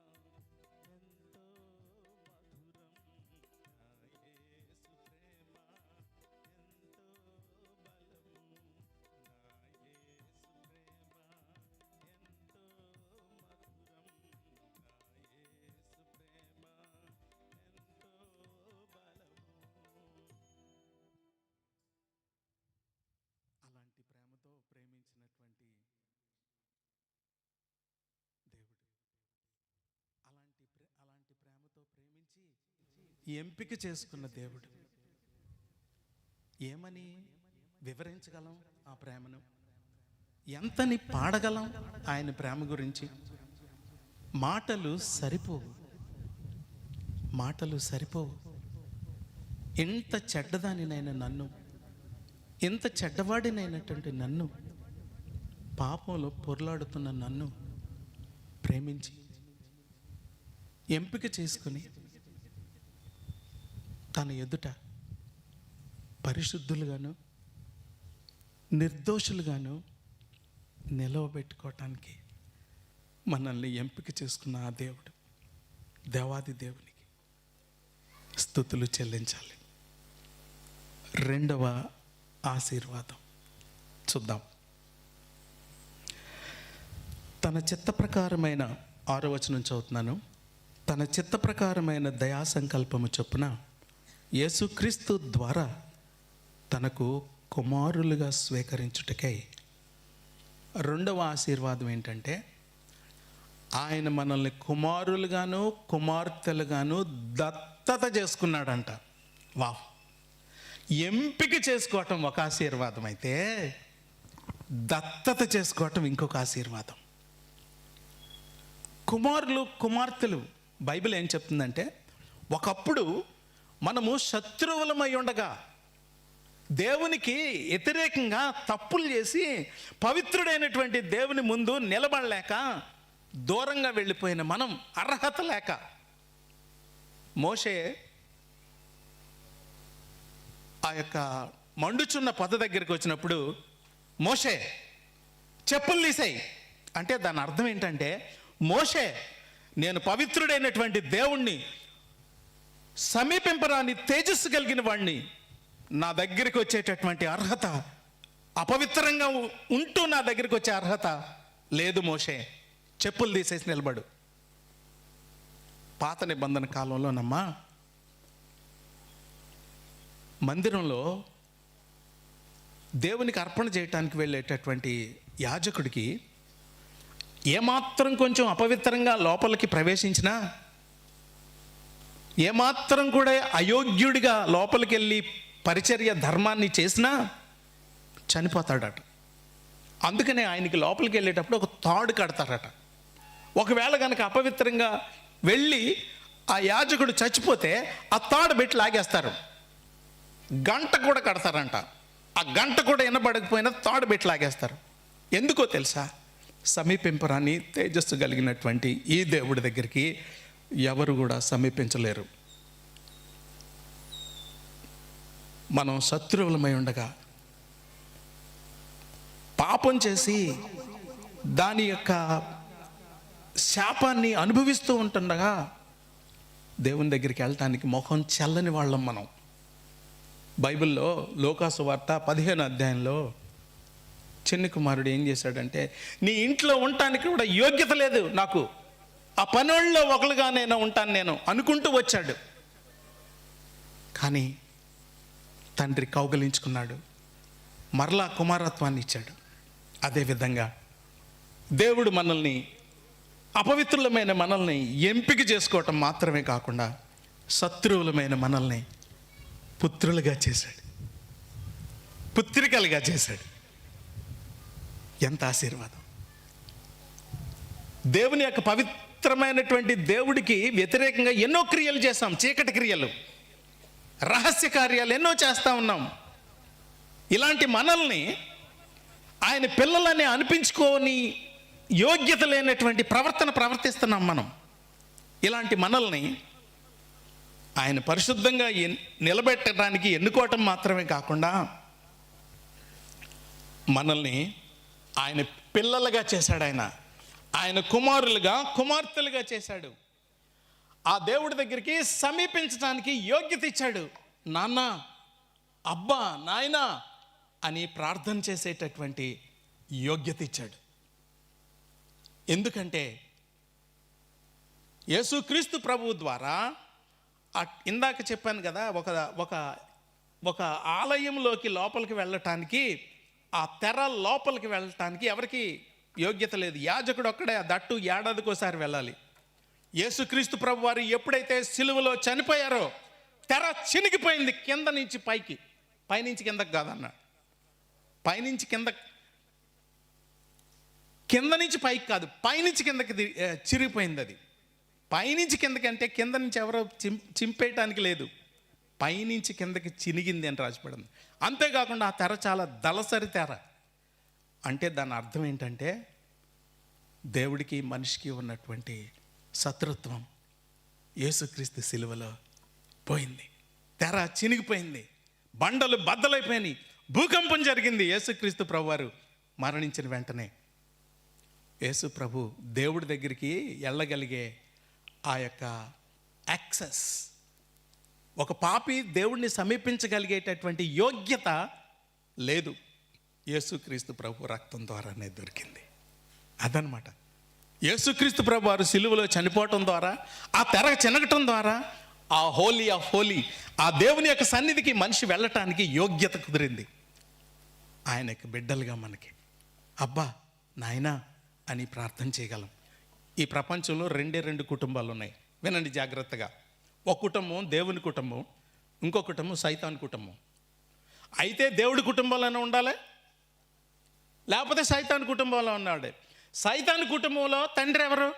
A: ఎంతో మధురం, నా యేసు ప్రేమ ఎంతో బలము. నా యేసు ప్రేమ ఎంతో మధురం, నా యేసు ప్రేమ ఎంపిక చేసుకున్న దేవుడు. ఏమని వివరించగలం ఆ ప్రేమను? ఎంతని పాడగలం ఆయన ప్రేమ గురించి? మాటలు సరిపోవు. ఎంత చెడ్డదానినైనా నన్ను, ఎంత చెడ్డవాడినైనటువంటి నన్ను, పాపంలో పొర్లాడుతున్న నన్ను ప్రేమించి ఎంపిక చేసుకుని తన ఎదుట పరిశుద్ధులుగాను నిర్దోషులుగాను నిలవబెట్టుకోవటానికి మనల్ని ఎంపిక చేసుకున్న ఆ దేవుడు, దేవాది దేవునికి స్తుతులు చెల్లించాలి. రెండవ ఆశీర్వాదం చూద్దాం. తన చిత్త ప్రకారమైన 6వ వచనం చదువుతున్నాను. తన చిత్త ప్రకారమైన దయా సంకల్పము చొప్పున యేసుక్రీస్తు ద్వారా తనకు కుమారులుగా స్వీకరించుటకై రెండవ ఆశీర్వాదం ఏంటంటే, ఆయన మనల్ని కుమారులుగాను కుమార్తెలుగాను దత్తత చేసుకున్నాడంట. వావ్! ఎంపిక చేసుకోవటం ఒక ఆశీర్వాదం అయితే, దత్తత చేసుకోవటం ఇంకొక ఆశీర్వాదం. కుమారులు కుమార్తెలు, బైబిల్ ఏం చెప్తుందంటే, ఒకప్పుడు మనము శత్రువులమై ఉండగా, దేవునికి వ్యతిరేకంగా తప్పులు చేసి పవిత్రుడైనటువంటి దేవుని ముందు నిలబడలేక దూరంగా వెళ్ళిపోయిన మనం, అర్హత లేక, మోషే ఆ యొక్క మండుచున్న పొద దగ్గరికి వచ్చినప్పుడు, మోషే చెప్పులు తీసేయి అంటే దాని అర్థం ఏంటంటే, మోషే నేను పవిత్రుడైనటువంటి దేవుణ్ణి, సమీపింపరాని తేజస్సు కలిగిన వాడిని, నా దగ్గరికి వచ్చేటటువంటి అర్హత, అపవిత్రంగా ఉంటూ నా దగ్గరికి వచ్చే అర్హత లేదు మోషే, చెప్పులు తీసేసి నిలబడు. పాత నిబంధన కాలంలోనమ్మా మందిరంలో దేవునికి అర్పణ చేయటానికి వెళ్ళేటటువంటి యాజకుడికి ఏమాత్రం కొంచెం అపవిత్రంగా లోపలికి ప్రవేశించినా, ఏమాత్రం కూడా అయోగ్యుడిగా లోపలికి వెళ్ళి పరిచర్య ధర్మాన్ని చేసినా చనిపోతాడట. అందుకనే ఆయనకి లోపలికి వెళ్ళేటప్పుడు ఒక తాడు కడతారట. ఒకవేళ కనుక అపవిత్రంగా వెళ్ళి ఆ యాజకుడు చచ్చిపోతే ఆ తాడు పెట్టి లాగేస్తారు. గంట కూడా కడతారంట. ఆ గంట కూడా వినబడకపోయినా తాడు పెట్టి లాగేస్తారు. ఎందుకో తెలుసా? సమీపింపరాని తేజస్సు కలిగినటువంటి ఈ దేవుడి దగ్గరికి ఎవరు కూడా సమీపించలేరు. మనం శత్రువులమై ఉండగా, పాపం చేసి దాని యొక్క శాపాన్ని అనుభవిస్తూ ఉంటుండగా దేవుని దగ్గరికి వెళ్ళటానికి మొహం చెల్లని వాళ్ళం మనం. బైబిల్లో లోకాసు వార్త 15వ అధ్యాయంలో చిన్న కుమారుడు ఏం చేశాడంటే, నీ ఇంట్లో ఉండటానికి కూడా యోగ్యత లేదు నాకు, ఆ పనుల్లో ఒకలుగా నేను ఉంటాను నేను అనుకుంటూ వచ్చాడు. కానీ తండ్రి కౌగలించుకున్నాడు, మరలా కుమారత్వాన్ని ఇచ్చాడు. అదేవిధంగా దేవుడు మనల్ని, అపవిత్రులమైన మనల్ని ఎంపిక చేసుకోవటం మాత్రమే కాకుండా శత్రువులమైన మనల్ని పుత్రులుగా చేశాడు, పుత్రికలుగా చేశాడు. ఎంత ఆశీర్వాదం! దేవుని యొక్క పవిత్రమైనటువంటి దేవుడికి వ్యతిరేకంగా ఎన్నో క్రియలు చేస్తాం, చీకటి క్రియలు, రహస్య కార్యాలు ఎన్నో చేస్తూ ఉన్నాం. ఇలాంటి మనల్ని ఆయన పిల్లలని అనిపించుకోని యోగ్యత లేనటువంటి ప్రవర్తన ప్రవర్తిస్తున్నాం మనం. ఇలాంటి మనల్ని ఆయన పరిశుద్ధంగా నిలబెట్టడానికి ఎన్నుకోవటం మాత్రమే కాకుండా మనల్ని ఆయన పిల్లలుగా చేశాడు. ఆయన కుమారులుగా కుమార్తెలుగా చేశాడు. ఆ దేవుడి దగ్గరికి సమీపించడానికి యోగ్యత ఇచ్చాడు. నాన్న, అబ్బా, నాయనా అని ప్రార్థన చేసేటటువంటి యోగ్యత ఇచ్చాడు. ఎందుకంటే యేసుక్రీస్తు ప్రభువు ద్వారా, ఇందాక చెప్పాను కదా, ఒక ఆలయంలోకి లోపలికి వెళ్ళటానికి, ఆ తెర లోపలికి వెళ్ళటానికి ఎవరికి యోగ్యత లేదు. యాజకుడు ఒక్కడే, దట్టు ఏడాదికోసారి వెళ్ళాలి. యేసుక్రీస్తు ప్రభు వారు ఎప్పుడైతే సిలువలో చనిపోయారో తెర చినిగిపోయింది కింద నుంచి పైకి, పైనుంచి కిందకి కాదన్నాడు. పైనుంచి కింద నుంచి పైకి కాదు, పైనుంచి కిందకి చిరిగిపోయింది. అది పైనుంచి కిందకి అంటే కింద నుంచి ఎవరో చింపేయటానికి లేదు, పైనుంచి కిందకి చినిగింది అని రాసిపడింది. అంతేకాకుండా ఆ తెర చాలా దళసరి తెర. అంటే దాని అర్థం ఏంటంటే దేవుడికి మనిషికి ఉన్నటువంటి శత్రుత్వం యేసుక్రీస్తు సిలువలో పోయింది. తెర చినిగిపోయింది, బండలు బద్దలైపోయినాయి, భూకంపం జరిగింది. యేసుక్రీస్తు ప్రభు వారు మరణించిన వెంటనే యేసు ప్రభు దేవుడి దగ్గరికి వెళ్ళగలిగే ఆ యొక్క యాక్సెస్, ఒక పాపి దేవుడిని సమీపించగలిగేటటువంటి యోగ్యత లేదు, యేసుక్రీస్తు ప్రభు రక్తం ద్వారానే దొరికింది. అదనమాట. యేసుక్రీస్తు ప్రభు వారు సిలువలో చనిపోవటం ద్వారా, ఆ తెర చినగటం ద్వారా ఆ హోలీ ఆఫ్ హోలీ, ఆ దేవుని యొక్క సన్నిధికి మనిషి వెళ్ళటానికి యోగ్యత కుదిరింది. ఆయన యొక్క బిడ్డలుగా మనకి అబ్బా నాయనా అని ప్రార్థన చేయగలం. ఈ ప్రపంచంలో రెండు కుటుంబాలు ఉన్నాయి, వినండి జాగ్రత్తగా. ఒక కుటుంబం దేవుని కుటుంబం, ఇంకో కుటుంబం సైతాన్ కుటుంబం. అయితే దేవుడి కుటుంబంలోనే ఉండాలి, లేకపోతే సైతాన్ కుటుంబంలో ఉన్నాడు. సైతాన్ కుటుంబంలో తండ్రి ఎవరు?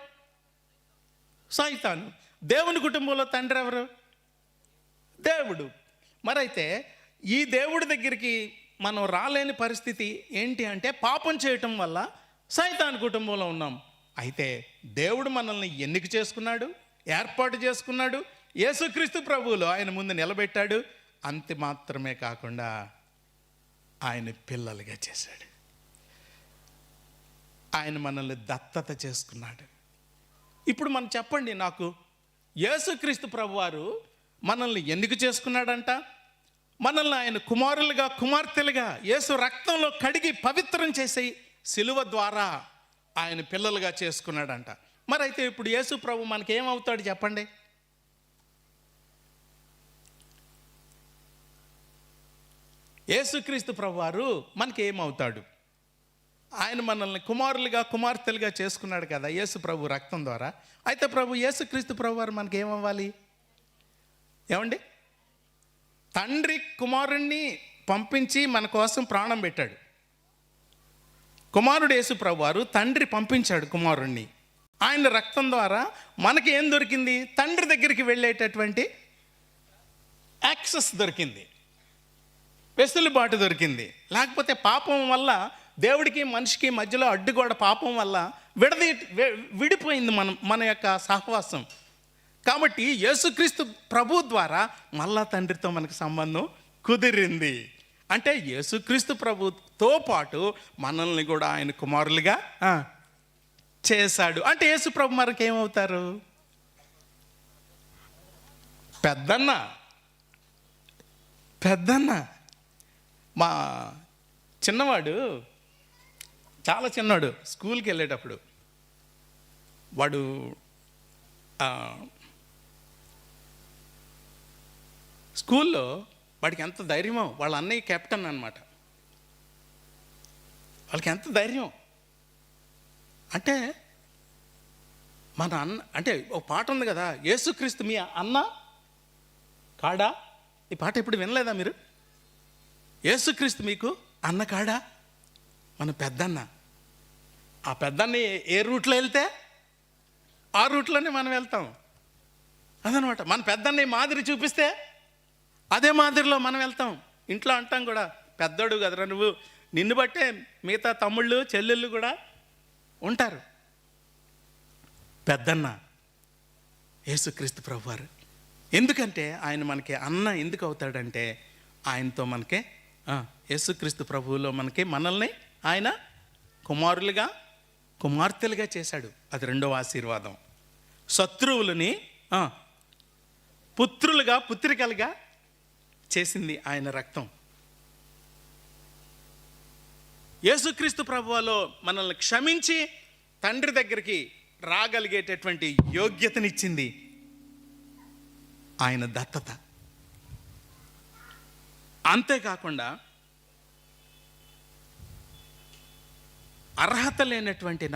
A: సైతాను. దేవుని కుటుంబంలో తండ్రి ఎవరు? దేవుడు. మరైతే ఈ దేవుడి దగ్గరికి మనం రాలేని పరిస్థితి ఏంటి అంటే పాపం చేయటం వల్ల సైతాన్ కుటుంబంలో ఉన్నాం. అయితే దేవుడు మనల్ని ఎన్నిక చేసుకున్నాడు, ఏర్పాటు చేసుకున్నాడు, యేసుక్రీస్తు ప్రభువులో ఆయన ముందు నిలబెట్టాడు. అంతే మాత్రమే కాకుండా ఆయన పిల్లలుగా చేశాడు, ఆయన మనల్ని దత్తత చేసుకున్నాడు. ఇప్పుడు మనం చెప్పండి నాకు, యేసుక్రీస్తు ప్రభువారు మనల్ని ఎన్నిక చేసుకున్నాడంట, మనల్ని ఆయన కుమారులుగా కుమార్తెలుగా యేసు రక్తంలో కడిగి పవిత్రం చేసి సిలువ ద్వారా ఆయన పిల్లలుగా చేసుకున్నాడంట. మరి అయితే ఇప్పుడు యేసు ప్రభు మనకేమవుతాడు చెప్పండి? యేసుక్రీస్తు ప్రభువారు మనకి ఏమవుతాడు? ఆయన మనల్ని కుమారులుగా కుమార్తెలుగా చేసుకున్నాడు కదా యేసు ప్రభు రక్తం ద్వారా. అయితే ప్రభు యేసుక్రీస్తు ప్రభువారు మనకి ఏమవ్వాలి? ఏమండి, తండ్రి కుమారుణ్ణి పంపించి మన కోసం ప్రాణం పెట్టాడు. కుమారుడు యేసు ప్రభువారు తండ్రి పంపించాడు కుమారుణ్ణి. ఆయన రక్తం ద్వారా మనకి ఏం దొరికింది? తండ్రి దగ్గరికి వెళ్ళేటటువంటి యాక్సెస్ దొరికింది, వెసులుబాటు దొరికింది. లేకపోతే పాపం వల్ల దేవుడికి మనిషికి మధ్యలో అడ్డుగోడ పాపం వల్ల విడిపోయింది మన యొక్క సహవాసం. కాబట్టి యేసుక్రీస్తు ప్రభు ద్వారా మళ్ళా తండ్రితో మనకు సంబంధం కుదిరింది. అంటే యేసుక్రీస్తు ప్రభుతో పాటు మనల్ని కూడా ఆయన కుమారులుగా చేశాడు. అంటే యేసు ప్రభు మనకి ఏమవుతారు? పెద్దన్న. మా చిన్నవాడు, చాలా చిన్నవాడు, స్కూల్కి వెళ్ళేటప్పుడు వాడు స్కూల్లో వాడికి ఎంత ధైర్యమో, వాళ్ళ అన్నయ్య కెప్టెన్ అనమాట. వాళ్ళకి ఎంత ధైర్యం అంటే, మన అన్న అంటే ఒక పాట ఉంది కదా, యేసుక్రీస్తు మీ అన్న కాడా. ఈ పాట ఇప్పుడు వినలేదా మీరు? యేసుక్రీస్తు మీకు అన్న కాడా, మన పెద్దన్న. ఆ పెద్దన్న ఏ రూట్లో వెళ్తే ఆ రూట్లోనే మనం వెళ్తాం. అదనమాట. మన పెద్దన్న మాదిరి చూపిస్తే అదే మాదిరిలో మనం వెళ్తాం. ఇంట్లో అంటాం కూడా, పెద్దోడు కదరా నువ్వు, నిన్ను బట్టే మిగతా తమ్ముళ్ళు చెల్లెళ్ళు కూడా ఉంటారు. పెద్దన్న యేసుక్రీస్తు ప్రభువారు. ఎందుకంటే ఆయన మనకి అన్న ఎందుకు అవుతాడంటే, ఆయనతో మనకే యేసుక్రీస్తు ప్రభువులో మనల్ని ఆయన కుమారులుగా కుమార్తెలుగా చేశాడు. అది రెండవ ఆశీర్వాదం. శత్రువులని పుత్రులుగా పుత్రికలుగా చేసింది ఆయన రక్తం. యేసుక్రీస్తు ప్రభువులో మనల్ని క్షమించి తండ్రి దగ్గరికి రాగలిగేటటువంటి యోగ్యతనిచ్చింది ఆయన దత్తత. అంతేకాకుండా అర్హత లేనటువంటి